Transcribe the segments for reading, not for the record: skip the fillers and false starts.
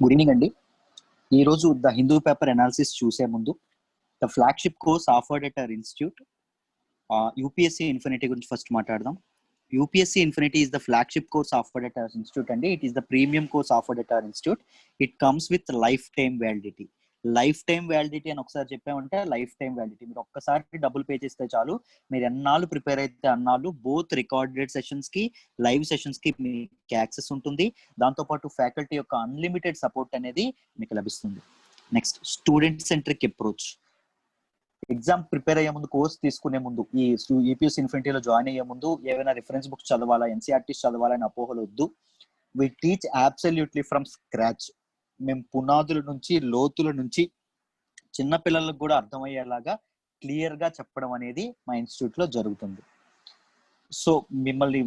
Good evening అండి. ఈ రోజు ద హిందూ పేపర్ అనాలిసిస్ చూసే ముందు the flagship course offered at our institute UPSC infinity గురించి ఫస్ట్ మాట్లాడదాం. UPSC infinity is the flagship course offered at our institute అండి. It is the premium course offered at our institute. It comes with lifetime validity. Lifetime validity అని ఒకసారి చెప్పామంటే life time validity. మీరు ఒక్కసారి డబ్బులు pay చేస్తే చాలు, మీరు ఎన్నాళ్ళు ప్రిపేర్ అయితే అన్నాళ్ళు బోత్ రికార్డెడ్ సెషన్స్ కి లైవ్ సెషన్స్ కి మీకు యాక్సెస్ ఉంటుంది. దాంతోపాటు ఫ్యాకల్టీ యొక్క అన్లిమిటెడ్ సపోర్ట్ అనేది మీకు లభిస్తుంది. Next, student centric approach. Exam prepare అయ్యే ముందు, కోర్స్ తీసుకునే ముందు, ఈ యూపీఎస్సీ ఇన్ఫినిటీలో జాయిన్ అయ్యే ముందు ఏమైనా రిఫరెన్స్ బుక్స్ చదవాలా, ఎన్సీఆర్టీస్ చదవాలని అపోహలు వద్దు. We teach absolutely from scratch. మేము పునాదుల నుంచి, లోతుల నుంచి చిన్న పిల్లలకు కూడా అర్థమయ్యేలాగా క్లియర్ గా చెప్పడం అనేది మా ఇన్స్టిట్యూట్ లో జరుగుతుంది. సో మిమ్మల్ని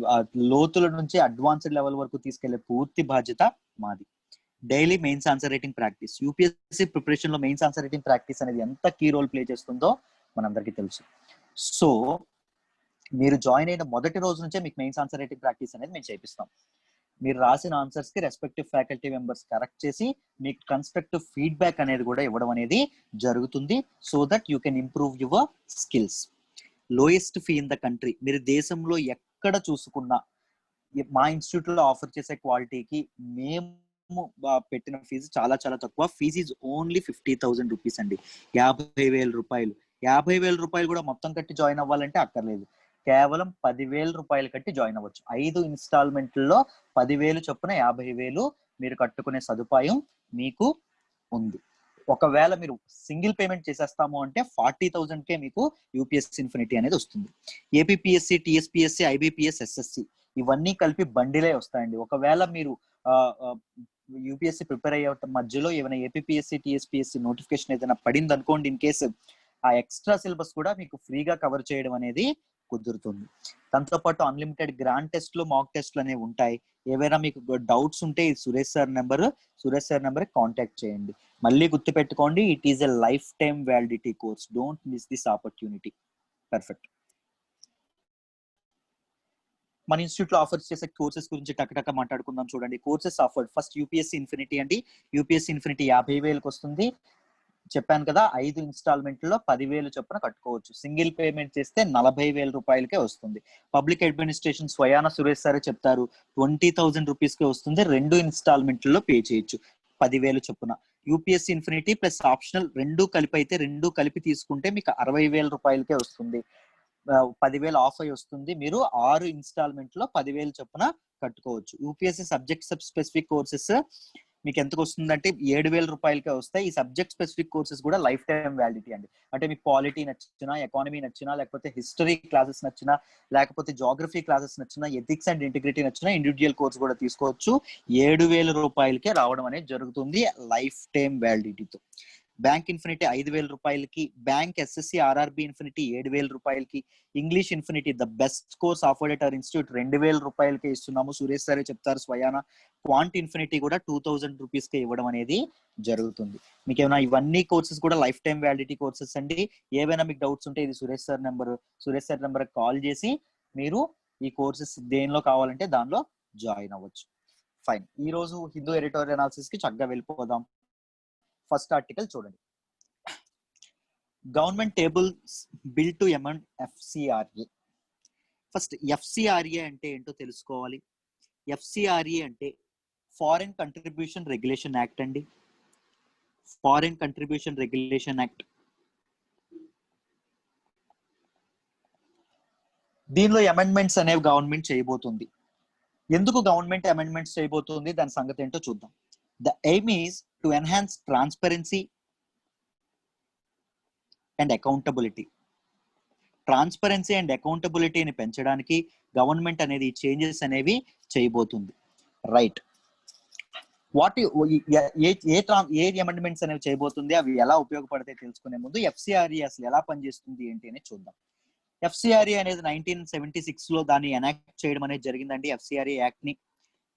లోతుల నుంచి అడ్వాన్స్డ్ లెవెల్ వరకు తీసుకెళ్లే పూర్తి బాధ్యత మాది. Daily mains answer writing practice. UPSC preparation లో మెయిన్స్ ఆన్సర్ రైటింగ్ ప్రాక్టీస్ అనేది ఎంత కీ రోల్ ప్లే చేస్తుందో మనందరికీ తెలుసు. సో మీరు జాయిన్ అయిన మొదటి రోజు నుంచే మీకు మెయిన్స్ ఆన్సర్ రైటింగ్ ప్రాక్టీస్ అనేది మేము చేపిస్తాం. మీరు రాసిన ఆన్సర్స్ కి రెస్పెక్టివ్ ఫ్యాకల్టీ మెంబర్స్ కరెక్ట్ చేసి మీకు కన్స్ట్రక్టివ్ ఫీడ్బ్యాక్ అనేది కూడా ఇవ్వడం అనేది జరుగుతుంది. So that you can improve your skills. Lowest fee in the country. మీరు దేశంలో ఎక్కడ చూసుకున్నా మా ఇన్స్టిట్యూట్ లో ఆఫర్ చేసే క్వాలిటీకి మేము పెట్టిన ఫీజు చాలా చాలా తక్కువ. ఫీజు ఈజ్ ఓన్లీ 50,000 రూపీస్ అండి. 50,000 రూపాయలు. 50,000 రూపాయలు కూడా మొత్తం కట్టి జాయిన్ అవ్వాలంటే అక్కర్లేదు. కేవలం 10,000 రూపాయలు కట్టి జాయిన్ అవ్వచ్చు. 5 ఇన్స్టాల్మెంట్లో 10,000 చొప్పున 50,000 మీరు కట్టుకునే సదుపాయం మీకు ఉంది. ఒకవేళ మీరు సింగిల్ పేమెంట్ చేసేస్తాము అంటే 40,000కే మీకు యూపీఎస్సీ ఇన్ఫినిటీ అనేది వస్తుంది. ఏపీపీఎస్సీ, టీఎస్పీఎస్సీ, ఐబీపీఎస్, ఎస్ఎస్సి ఇవన్నీ కలిపి బండిలే వస్తాయండి. ఒకవేళ మీరు యూపీఎస్సీ ప్రిపేర్ అయ్యే మధ్యలో ఏమైనా ఏపీపీఎస్సీ, టీఎస్పీఎస్సీ నోటిఫికేషన్ ఏదైనా పడింది అనుకోండి, ఇన్ కేసు ఆ ఎక్స్ట్రా సిలబస్ కూడా మీకు ఫ్రీగా కవర్ చేయడం అనేది కుదురుతుంది. దాంతోపాటు అన్లిమిటెడ్ గ్రాండ్ టెస్ట్లు, మాక్ టెస్ట్లు అనేవి ఉంటాయి. ఏవైనా మీకు డౌట్స్ ఉంటే సురేష్ సార్ నెంబర్ కాంటాక్ట్ చేయండి. మళ్ళీ గుర్తుపెట్టుకోండి, it is a life time validity course. Don't miss this opportunity. Perfect. మన ఇన్స్టిట్యూట్ లో ఆఫర్ చేసే కోర్సెస్ గురించి టక్ మాట్లాడుకుందాం. చూడండి, courses offered. First UPSC infinity అండి. యూపీఎస్సీ ఇన్ఫినిటీ 50,000కి వస్తుంది. చెప్పాను కదా, 5 ఇన్స్టాల్మెంట్లో 10,000 చొప్పున కట్టుకోవచ్చు. సింగిల్ పేమెంట్ చేస్తే 40,000 రూపాయలకే వస్తుంది. పబ్లిక్ అడ్మినిస్ట్రేషన్ స్వయాన సురేష్ సారే చెప్తారు, 20,000 రూపీస్కే వస్తుంది. 2 ఇన్స్టాల్మెంట్లో పే చేయొచ్చు 10,000 చొప్పున. యూపీఎస్సీ ఇన్ఫినిటీ ప్లస్ ఆప్షనల్ రెండు కలిపి అయితే, రెండు కలిపి తీసుకుంటే మీకు 60,000 రూపాయలకే వస్తుంది. 10,000 ఆఫ్ అయి వస్తుంది. మీరు 6 ఇన్స్టాల్మెంట్లో 10,000 చొప్పున కట్టుకోవచ్చు. యూపీఎస్సీ సబ్జెక్ట్ స్పెసిఫిక్ కోర్సెస్ మీకు ఎంతకు వస్తుందంటే 7,000 రూపాయలకే వస్తాయి. ఈ సబ్జెక్ట్ స్పెసిఫిక్ కోర్సెస్ కూడా లైఫ్ టైమ్ వ్యాలిడిటీ అండి. అంటే మీకు పాలిటీ నచ్చినా, ఎకానమీ నచ్చినా, లేకపోతే హిస్టరీ క్లాసెస్ నచ్చినా, లేకపోతే జాగ్రఫీ క్లాసెస్ నచ్చినా, ఎథిక్స్ అండ్ ఇంటిగ్రిటీ నచ్చినా ఇండివిజువల్ కోర్స్ కూడా తీసుకోవచ్చు. 7,000 రూపాయలకే రావడం అనేది జరుగుతుంది లైఫ్ టైమ్ వ్యాలిడిటీతో. బ్యాంక్ ఇన్ఫినిటీ 5,000 రూపాయలకి, బ్యాంక్ ఎస్ఎస్సి ఆర్ఆర్బి ఇన్ఫినిటీ 7,000 రూపాయలకి, English infinity the best course offered at our institute 2,000 రూపాయలకే ఇస్తున్నాము. సురేష్ సారే చెప్తారు స్వయాన. క్వాంట్ ఇన్ఫినిటీ కూడా 2,000 రూపీస్కే ఇవ్వడం అనేది జరుగుతుంది. మీకు ఏమైనా ఇవన్నీ కోర్సెస్ కూడా లైఫ్ టైమ్ వ్యాలిడిటీ కోర్సెస్ అండి. ఏవైనా మీకు డౌట్స్ ఉంటే ఇది సురేష్ సార్ నెంబర్ కాల్ చేసి మీరు ఈ కోర్సెస్ దేనిలో కావాలంటే దానిలో జాయిన్ అవ్వచ్చు. ఫైన్. ఈ రోజు హిందూ ఎడిటోరియల్ అనాలిసిస్ కి చక్కగా వెళ్ళిపోదాం. ఫస్ట్ ఆర్టికల్ చూడండి. Government tables bill to amend FCRA. First FCRA అంటే ఏంటో తెలుసుకోవాలి. ఎఫ్సిఆర్ఏ అంటే ఫారెన్ కంట్రిబ్యూషన్ రెగ్యులేషన్ యాక్ట్ అండి. Foreign contribution regulation act. దీనిలో అమెండ్మెంట్స్ అనేవి గవర్నమెంట్ చేయబోతుంది. ఎందుకు గవర్నమెంట్ అమెండ్మెంట్స్ చేయబోతుంది, దాని సంగతి ఏంటో చూద్దాం. The aim is to enhance transparency and accountability. Transparency and అకౌంటబిలిటీని పెంచడానికి గవర్నమెంట్ అనేది చేంజెస్ అనేవి చేయబోతుంది. రైట్. వాట్ ఏ అమెండ్మెంట్స్ అనేవి చేయబోతుంది, అవి ఎలా ఉపయోగపడతాయి తెలుసుకునే ముందు ఎఫ్సిఆర్ఏ అసలు ఎలా పనిచేస్తుంది ఏంటి అనేది చూద్దాం. ఎఫ్సిఆర్ఏ అనేది 1976 లో దాన్ని ఎనాక్ట్ చేయడం అనేది జరిగిందండి. ఎఫ్సిఆర్ఏ యాక్ట్ ని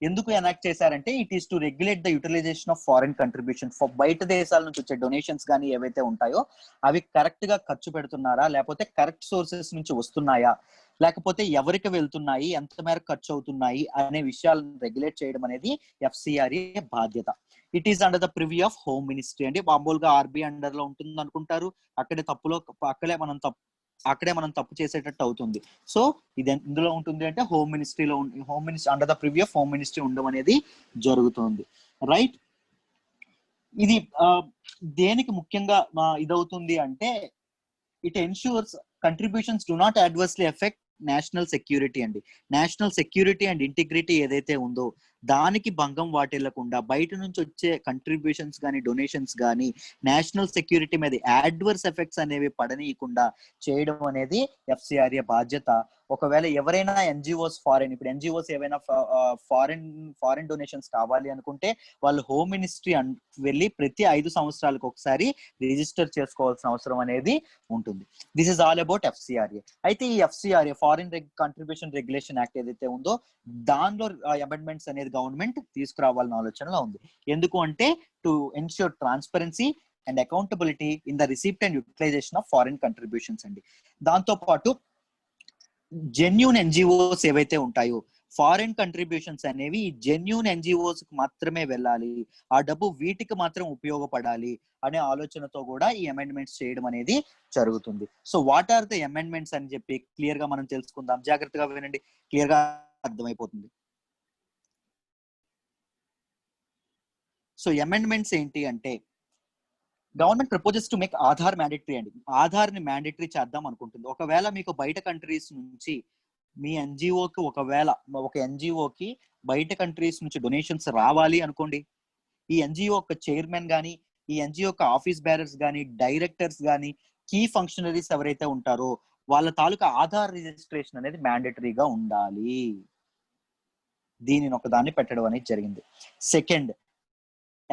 ఎందుకు ఎనాక్ట్ చేశారంటే, it is to regulate the utilization of foreign contribution. బయట దేశాల నుంచి వచ్చే డొనేషన్స్ కానీ ఏవైతే ఉంటాయో అవి కరెక్ట్ గా ఖర్చు పెడుతున్నారా, లేకపోతే కరెక్ట్ సోర్సెస్ నుంచి వస్తున్నాయా, లేకపోతే ఎవరికి వెళ్తున్నాయి, ఎంత మేరకు ఖర్చు అవుతున్నాయి అనే విషయాలను రెగ్యులేట్ చేయడం అనేది ఎఫ్సిఆర్ఏ బాధ్యత. It is under the preview of home ministry అండి. మామూలుగా ఆర్బీఐ అండర్ లో ఉంటుంది అనుకుంటారు, అక్కడే మనం తప్పు చేసేటట్టు అవుతుంది. సో ఇది ఇందులో ఉంటుంది అంటే home ministry under the preview of home ministry ఉండడం అనేది జరుగుతుంది. రైట్, ఇది దేనికి ముఖ్యంగా ఇదవుతుంది అంటే it ensures contributions do not adversely effect national security అండి. నేషనల్ సెక్యూరిటీ అండ్ ఇంటిగ్రిటీ ఏదైతే ఉందో దానికి భంగం వాటిల్లకుండా బయట నుంచి వచ్చే కంట్రిబ్యూషన్స్ కానీ డొనేషన్స్ కానీ నేషనల్ సెక్యూరిటీ మీద అడ్వర్స్ ఎఫెక్ట్స్ అనేవి పడనీయకుండా చేయడం అనేది ఎఫ్సిఆర్ఏ బాధ్యత. ఒకవేళ ఎవరైనా ఎన్జిఓస్ ఇప్పుడు ఎన్జిఓస్ ఏవైనా ఫారెన్ డొనేషన్స్ కావాలి అనుకుంటే వాళ్ళు హోమ్ మినిస్ట్రీ వెళ్ళి ప్రతి 5 సంవత్సరాలకు ఒకసారి రిజిస్టర్ చేసుకోవాల్సిన అవసరం అనేది ఉంటుంది. This is all about FCRA. అయితే ఈ FCRA foreign contribution regulation act ఏదైతే ఉందో దానిలో అమెండ్మెంట్స్ అనేది గవర్నమెంట్ తీసుకురావాలన్న ఆలోచనలో ఉంది. ఎందుకు అంటే to ensure transparency and accountability in the receipt and utilization of foreign contributions అండి. దాంతో పాటు జెన్యూన్ ఎన్జిఓస్ ఏవైతే ఉంటాయో ఫారిన్ కంట్రిబ్యూషన్స్ అనేవి జెన్యూన్ ఎన్జిఓస్ కి మాత్రమే వెళ్ళాలి, ఆ డబ్బు వీటికి మాత్రం ఉపయోగపడాలి అనే ఆలోచనతో కూడా ఈ అమెండ్మెంట్స్ చేయడం అనేది జరుగుతుంది. So what are the amendments అని చెప్పి క్లియర్ గా మనం తెలుసుకుందాం. జాగ్రత్తగా వినండి, క్లియర్ గా అర్థమైపోతుంది. సో అమెండ్మెంట్స్ ఏంటి అంటే government proposes to make Aadhaar mandatory అండి. ఆధార్ ని మ్యాండేటరీ చేద్దాం అనుకుంటుంది. ఒకవేళ మీకు బయట కంట్రీస్ నుంచి మీ ఎన్జిఓకి ఒక ఎన్జిఓకి బయట కంట్రీస్ నుంచి డొనేషన్స్ రావాలి అనుకోండి, ఈ ఎన్జిఓ యొక్క చైర్మన్ గానీ ఈ ఎన్జిఓ యొక్క ఆఫీస్ బేరర్స్ గానీ డైరెక్టర్స్ గానీ కీ ఫంక్షనరీస్ ఎవరైతే ఉంటారో వాళ్ళ తాలూకా ఆధార్ రిజిస్ట్రేషన్ అనేది మ్యాండేటరీగా ఉండాలి. దీనిని ఒకదాన్ని పెట్టడం అనేది జరిగింది. సెకండ్,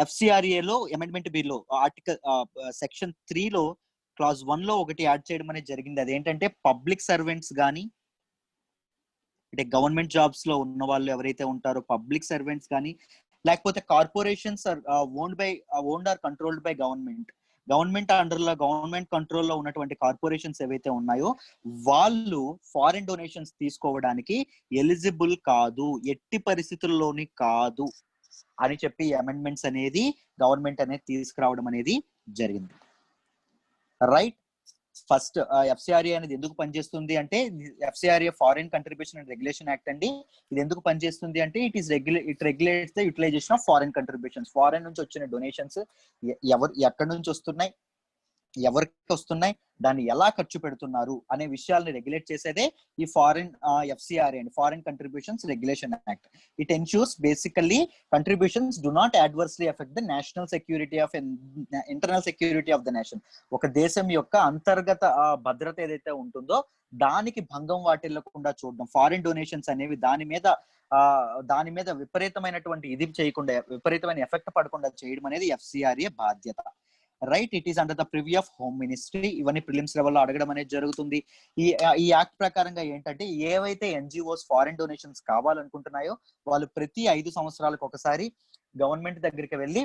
ఎఫ్సిఆర్ఏలో అమెండ్మెంట్ బిల్లో ఆర్టికల్ సెక్షన్ 3లో క్లాజ్ 1లో ఒకటి యాడ్ చేయడం అనేది జరిగింది. అదేంటంటే పబ్లిక్ సర్వెంట్స్ కానీ అంటే గవర్నమెంట్ జాబ్స్ లో ఉన్న వాళ్ళు ఎవరైతే ఉంటారో పబ్లిక్ సర్వెంట్స్ కానీ లేకపోతే corporations owned or controlled by government government కంట్రోల్లో ఉన్నటువంటి కార్పొరేషన్స్ ఏవైతే ఉన్నాయో వాళ్ళు ఫారిన్ డొనేషన్స్ తీసుకోవడానికి ఎలిజిబుల్ కాదు, ఎట్టి పరిస్థితుల్లోని కాదు అని చెప్పి అమెండ్మెంట్స్ అనేది గవర్నమెంట్ అనేది తీసుకురావడం అనేది జరిగింది. రైట్, ఫస్ట్ ఎఫ్సిఆర్ఏ అనేది ఎందుకు పనిచేస్తుంది అంటే FCRA foreign contribution and regulation act అండి. ఇది ఎందుకు పనిచేస్తుంది అంటే it regulates the utilization of foreign contributions. Foreign నుంచి వచ్చిన డొనేషన్స్ ఎక్కడి నుంచి వస్తున్నాయి, ఎవరికి వస్తున్నాయి, దాన్ని ఎలా ఖర్చు పెడుతున్నారు అనే విషయాల్ని రెగ్యులేట్ చేసేదే ఈ ఎఫ్సిఆర్ఏ అండి, foreign contributions regulation act. It ensures basically contributions do not adversely effect the national security of internal security of the nation. ఒక దేశం యొక్క అంతర్గత భద్రత ఏదైతే ఉంటుందో దానికి భంగం వాటిల్లకుండా చూడడం, ఫారిన్ డొనేషన్స్ అనేవి దాని మీద విపరీతమైనటువంటి ఇది చేయకుండా, విపరీతమైన ఎఫెక్ట్ పడకుండా చేయడం అనేది ఎఫ్సిఆర్ఏ బాధ్యత. Right, it is under the preview of home ministry. ఇవన్నీ ప్రిలిమ్స్ లెవెల్లో అడగడం అనేది జరుగుతుంది. ఈ యాక్ట్ ప్రకారంగా ఏంటంటే ఏవైతే ఎన్జిఓస్ ఫారిన్ డొనేషన్స్ కావాలనుకుంటున్నాయో వాళ్ళు ప్రతి 5 సంవత్సరాలకు ఒకసారి గవర్నమెంట్ దగ్గరికి వెళ్ళి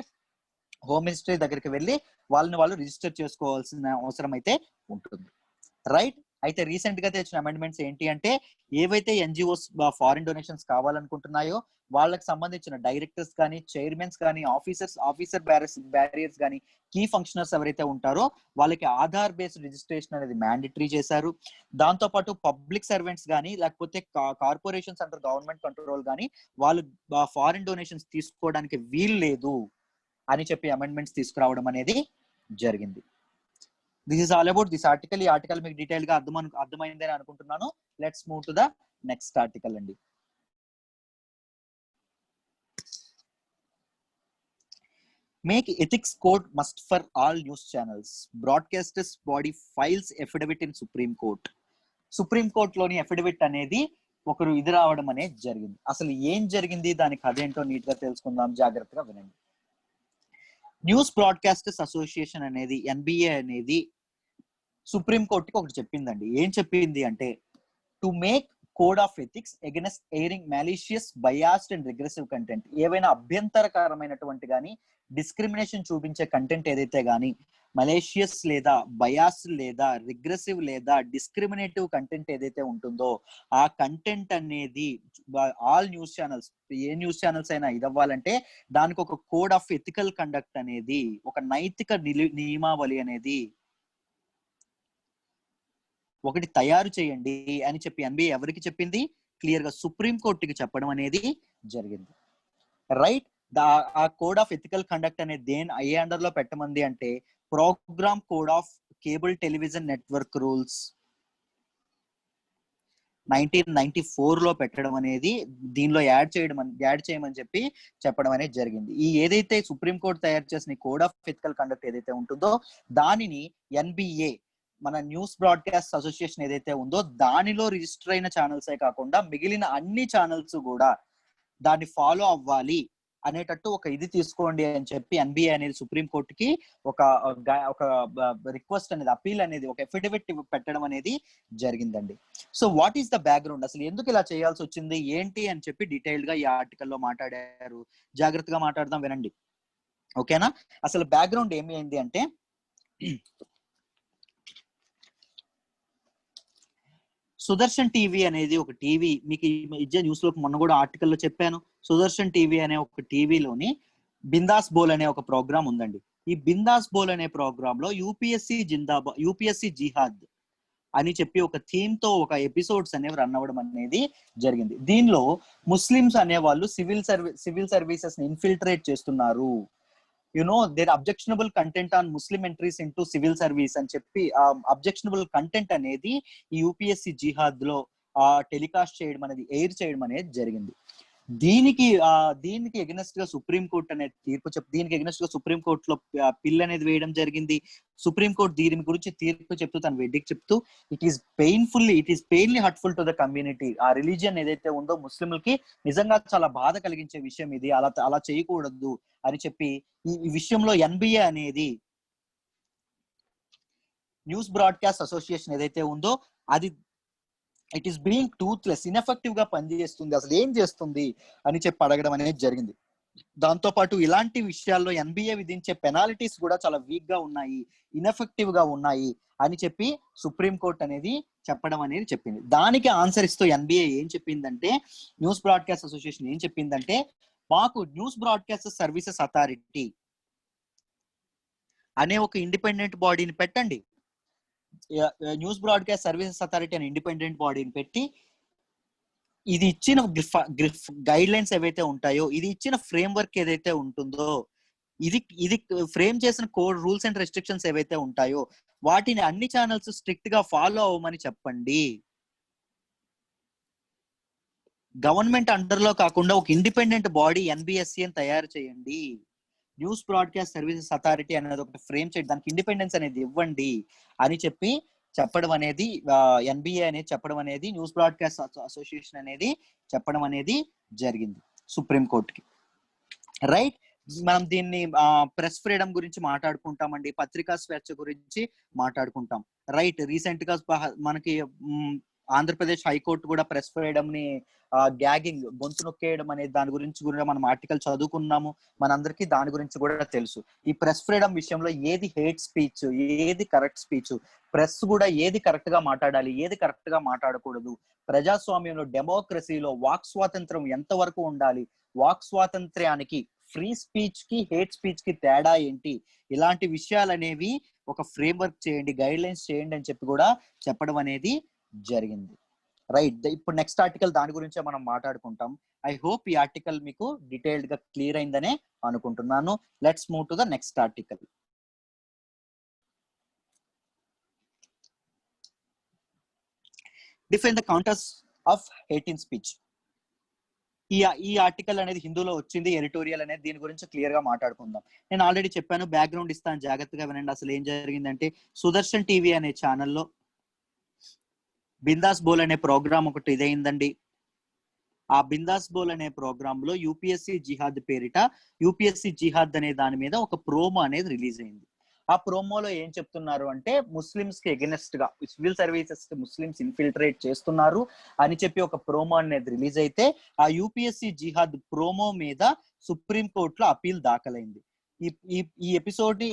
హోమ్ మినిస్ట్రీ దగ్గరికి వెళ్ళి వాళ్ళు రిజిస్టర్ చేసుకోవాల్సిన అవసరం అయితే ఉంటుంది. రైట్, అయితే రీసెంట్ గా తెచ్చిన అమెండ్మెంట్స్ ఏంటి అంటే ఏవైతే ఎన్జిఓస్ ఫారిన్ డొనేషన్స్ కావాలనుకుంటున్నాయో వాళ్ళకి సంబంధించిన డైరెక్టర్స్ కానీ చైర్మన్స్ కానీ ఆఫీసర్ బ్యారియర్స్ కానీ కీ ఫంక్షనర్స్ ఎవరైతే ఉంటారో వాళ్ళకి ఆధార్ బేస్డ్ రిజిస్ట్రేషన్ అనేది మ్యాండేటరీ చేశారు. దాంతో పాటు పబ్లిక్ సర్వెంట్స్ కానీ లేకపోతే కార్పొరేషన్స్ అండర్ గవర్నమెంట్ కంట్రోల్ కానీ వాళ్ళు ఫారిన్ డొనేషన్స్ తీసుకోవడానికి వీలు లేదు అని చెప్పి అమెండ్మెంట్స్ తీసుకురావడం అనేది జరిగింది. This is all about this article. ఈ ఆర్టికల్ మీకు డీటెయిల్ గా అర్థమైందని అనుకుంటున్నాను. Let's move to the next article అండి. Make ethics code must for all news channels. Broadcasters body files affidavit in Supreme Court. Supreme court లోని affidavit అనేది ఒకరు ఇది రావడం అనేది జరిగింది. అసలు ఏం జరిగింది, దానికి అదేంటో నీట్ గా తెలుసుకుందాం, జాగ్రత్తగా వినండి. న్యూస్ బ్రాడ్కాస్టర్స్ అసోసియేషన్ అనేది ఎన్బిఏ అనేది సుప్రీం కోర్టుకి ఒకటి చెప్పిందండి. ఏం చెప్పింది అంటే to make code of ethics against airing malicious biased and regressive content. ఏవైనా అభ్యంతరకరమైనటువంటి కానీ డిస్క్రిమినేషన్ చూపించే కంటెంట్ ఏదైతే కానీ మలేషియస్ లేదా బయాస్ లేదా రిగ్రెసివ్ లేదా డిస్క్రిమినేటివ్ కంటెంట్ ఏదైతే ఉంటుందో ఆ కంటెంట్ అనేది ఆల్ న్యూస్ ఛానల్స్, ఏ న్యూస్ ఛానల్స్ అయినా ఇది అవ్వాలంటే దానికి ఒక కోడ్ ఆఫ్ ఎథికల్ కండక్ట్ అనేది, ఒక నైతిక నియమావళి అనేది ఒకటి తయారు చేయండి అని చెప్పి ఎన్బిఏ ఎవరికి చెప్పింది? క్లియర్ గా సుప్రీం కోర్టుకి చెప్పడం అనేది జరిగింది. రైట్, ఆ కోడ్ ఆఫ్ ఎథికల్ కండక్ట్ అనేది ఏ అండర్ లో పెట్టమంది అంటే programme code of cable television network rules 1994 లో పెట్టడం అనేది దీనిలో యాడ్ చేయమని చెప్పి చెప్పడం అనేది జరిగింది. ఈ ఏదైతే సుప్రీం కోర్టు తయారు చేసిన కోడ్ ఆఫ్ ఎథికల్ కండక్ట్ ఏదైతే ఉంటుందో దానిని ఎన్బిఏ, మన న్యూస్ బ్రాడ్కాస్ట్ అసోసియేషన్ ఏదైతే ఉందో దానిలో రిజిస్టర్ అయిన ఛానల్సే కాకుండా మిగిలిన అన్ని ఛానల్స్ కూడా దాన్ని ఫాలో అవ్వాలి అనేటట్టు ఒక ఇది తీసుకోండి అని చెప్పి ఎన్బిఏ అనేది సుప్రీం కోర్టుకి ఒక రిక్వెస్ట్ అనేది, అపీల్ అనేది, ఒక ఎఫిడవిట్ పెట్టడం అనేది జరిగిందండి. So what is the background, అసలు ఎందుకు ఇలా చేయాల్సి వచ్చింది ఏంటి అని చెప్పి డీటెయిల్డ్ గా ఈ ఆర్టికల్లో మాట్లాడారు. జాగ్రత్తగా మాట్లాడదాం, వినండి. ఓకేనా? అసలు బ్యాక్గ్రౌండ్ ఏమి అయింది అంటే సుదర్శన్ టీవీ అనేది ఒక టీవీ, మీకు ఇచ్చే న్యూస్ లో మొన్న కూడా ఆర్టికల్లో చెప్పాను. సుదర్శన్ టీవీ అనే ఒక టీవీలోని బిందాస్ బోల్ అనే ఒక ప్రోగ్రామ్ ఉందండి. ఈ బిందాస్ బోల్ అనే ప్రోగ్రామ్ లో యూపీఎస్సీ జిహాద్ అని చెప్పి ఒక థీమ్ తో ఒక ఎపిసోడ్స్ అనేవి రన్ అవ్వడం అనేది జరిగింది. దీనిలో ముస్లిమ్స్ అనేవాళ్ళు సివిల్ సర్వీసెస్ ని ఇన్ఫిల్ట్రేట్ చేస్తున్నారు. There objectionable content on Muslim entries into civil service అని చెప్పి అబ్జెక్షనబుల్ కంటెంట్ అనేది ఈ యూపీఎస్సీ జిహాద్ లో టెలికాస్ట్ చేయడం అనేది, ఎయిర్ చేయడం అనేది జరిగింది. దీనికి ఎగనెస్ట్ గా సుప్రీం కోర్ట్ అనేది దీనికి ఎగనెస్ట్ గా సుప్రీం కోర్ట్ లో పిల్ అనేది వేయడం జరిగింది. సుప్రీం కోర్ట్ దీని గురించి తీర్పు చెప్తూ తన వెడ్డికి చెప్తూ it is painfully hurtful to the community, ఆ రిలీజియన్ ఏదైతే ఉందో ముస్లింలకి నిజంగా చాలా బాధ కలిగించే విషయం ఇది, అలా చేయకూడదు అని చెప్పి ఈ విషయంలో ఎన్బిఏ అనేది న్యూస్ బ్రాడ్కాస్ట్ అసోసియేషన్ ఏదైతే ఉందో అది ఇట్ ఈస్ బీయింగ్ టూత్లెస్, ఇన్ఎఫెక్టివ్ గా పనిచేస్తుంది, అసలు ఏం చేస్తుంది అని చెప్పి అడగడం అనేది జరిగింది. దాంతో పాటు ఇలాంటి విషయాల్లో ఎన్బిఏ విధించే పెనాల్టీస్ కూడా చాలా వీక్ గా ఉన్నాయి, ఇన్ఎఫెక్టివ్ గా ఉన్నాయి అని చెప్పి సుప్రీం కోర్ట్ అనేది చెప్పడం అనేది చెప్పింది. దానికి ఆన్సర్ ఇస్తూ ఎన్బిఏ ఏం చెప్పిందంటే, న్యూస్ బ్రాడ్కాస్ట్ అసోసియేషన్ ఏం చెప్పిందంటే, మాకు న్యూస్ బ్రాడ్కాస్ట్ సర్వీసెస్ అథారిటీ అనే ఒక ఇండిపెండెంట్ బాడీని పెట్టండి, న్యూస్ బ్రాడ్కాస్ట్ సర్వీసెస్ అథారిటీ అనే ఇండిపెండెంట్ బాడీని పెట్టి ఇది ఇచ్చిన గైడ్ లైన్స్ ఏవైతే ఉంటాయో, ఇది ఇచ్చిన ఫ్రేమ్ వర్క్ ఏదైతే ఉంటుందో, ఇది ఫ్రేమ్ చేసిన కోడ్ రూల్స్ అండ్ రెస్ట్రిక్షన్స్ ఏవైతే ఉంటాయో వాటిని అన్ని ఛానల్స్ స్ట్రిక్ట్ గా ఫాలో అవ్వమని చెప్పండి. గవర్నమెంట్ అండర్ లో కాకుండా ఒక ఇండిపెండెంట్ బాడీ ఎన్బిఎస్సి అని తయారు చేయండి. న్యూస్ బ్రాడ్కాస్ట్ సర్వీసెస్ అథారిటీ అనేది ఒకటి ఫ్రేమ్ చేయండి, దానికి ఇండిపెండెన్స్ అనేది ఇవ్వండి అని చెప్పి చెప్పడం అనేది ఎన్బిఏ అనేది చెప్పడం అనేది న్యూస్ బ్రాడ్కాస్ట్ అసోసియేషన్ అనేది చెప్పడం అనేది జరిగింది సుప్రీం కోర్టుకి. రైట్, మనం దీన్ని ప్రెస్ ఫ్రీడమ్ గురించి మాట్లాడుకుంటామండి, పత్రికా స్వేచ్ఛ గురించి మాట్లాడుకుంటాం. రైట్, రీసెంట్ గా మనకి ఆంధ్రప్రదేశ్ హైకోర్టు కూడా ప్రెస్ ఫ్రీడమ్ ని గ్యాగింగ్, గొంతు నొక్కేయడం అనే దాని గురించి కూడా మనం ఆర్టికల్ చదువుకున్నాము, మనందరికీ దాని గురించి కూడా తెలుసు. ఈ ప్రెస్ ఫ్రీడమ్ విషయంలో ఏది హేట్ స్పీచ్, ఏది కరెక్ట్ స్పీచ్, ప్రెస్ కూడా ఏది కరెక్ట్ గా మాట్లాడాలి, ఏది కరెక్ట్ గా మాట్లాడకూడదు, ప్రజాస్వామ్యంలో డెమోక్రసీలో వాక్ స్వాతంత్రం ఎంత వరకు ఉండాలి, వాక్ స్వాతంత్ర్యానికి ఫ్రీ స్పీచ్ కి హేట్ స్పీచ్ కి తేడా ఏంటి, ఇలాంటి విషయాలు అనేవి ఒక ఫ్రేమ్ వర్క్ చేయండి, గైడ్ లైన్స్ చేయండి అని చెప్పి కూడా చెప్పడం అనేది జరిగింది. రైట్, ఇప్పుడు నెక్స్ట్ ఆర్టికల్ దాని గురించే మనం మాట్లాడుకుంటాం. ఐ హోప్ ఈ ఆర్టికల్ మీకు డీటెయిల్డ్ గా క్లియర్ అయిందనే అనుకుంటున్నాను. Let's move to the next article. Define the counters of hate in speech. ఈ ఆర్టికల్ అనేది హిందూలో వచ్చింది, ఎడిటోరియల్ అనేది, దీని గురించి క్లియర్ గా మాట్లాడుకుందాం. నేను ఆల్రెడీ చెప్పాను, బ్యాక్గ్రౌండ్ ఇస్తాను, జాగ్రత్తగా వినండి. అసలు ఏం జరిగిందంటే, సుదర్శన్ టీవీ అనే ఛానల్లో బిందాస్ బోల్ అనే ప్రోగ్రామ్ ఒకటి ఇదైందండి. ఆ బిందాస్ బోల్ అనే ప్రోగ్రామ్ లో యూపీఎస్సీ జిహాద్ పేరిట యూపీఎస్సీ జిహాద్ అనే దాని మీద ఒక ప్రోమో అనేది రిలీజ్ అయింది. ఆ ప్రోమోలో ఏం చెప్తున్నారు అంటే, ముస్లిమ్స్ కి ఎగెనెస్ట్ గా సివిల్ సర్వీసెస్ ముస్లిమ్స్ ఇన్ఫిల్ట్రేట్ చేస్తున్నారు అని చెప్పి ఒక ప్రోమో అనేది రిలీజ్ అయితే, ఆ యూపీఎస్సీ జిహాద్ ప్రోమో మీద సుప్రీం కోర్టులో అపీల్ దాఖలైంది. ఈ ఈ ఈ ఎపిసోడ్ ని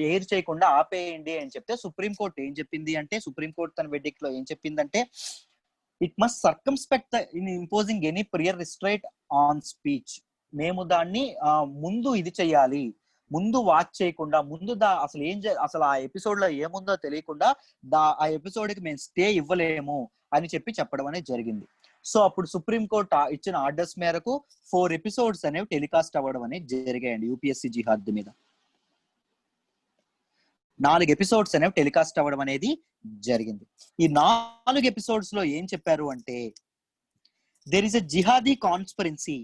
ఎయిర్ చేయకుండా ఆపేయండి అని చెప్తే సుప్రీంకోర్టు ఏం చెప్పింది అంటే, సుప్రీంకోర్టు తన వెర్డిక్ట్ లో ఏం చెప్పిందంటే, it must circumspect in imposing any prior restraint on speech. మేము దాన్ని ముందు ఇది చెయ్యాలి, ముందు వాచ్ చేయకుండా, ముందు అసలు అసలు ఆ ఎపిసోడ్ లో ఏముందో తెలియకుండా ఆ ఎపిసోడ్ కి మేము స్టే ఇవ్వలేము అని చెప్పడం అనేది జరిగింది. సో అప్పుడు సుప్రీంకోర్టు ఇచ్చిన ఆర్డర్స్ మేరకు 4 ఎపిసోడ్స్ అనేవి టెలికాస్ట్ అవ్వడం అనేది జరిగాయండి యూపీఎస్సీ జిహాద్ మీద. 4 ఎపిసోడ్స్ అనేవి టెలికాస్ట్ అవ్వడం అనేది జరిగింది. ఈ 4 ఎపిసోడ్స్ లో ఏం చెప్పారు అంటే, there is a jihadi conspiracy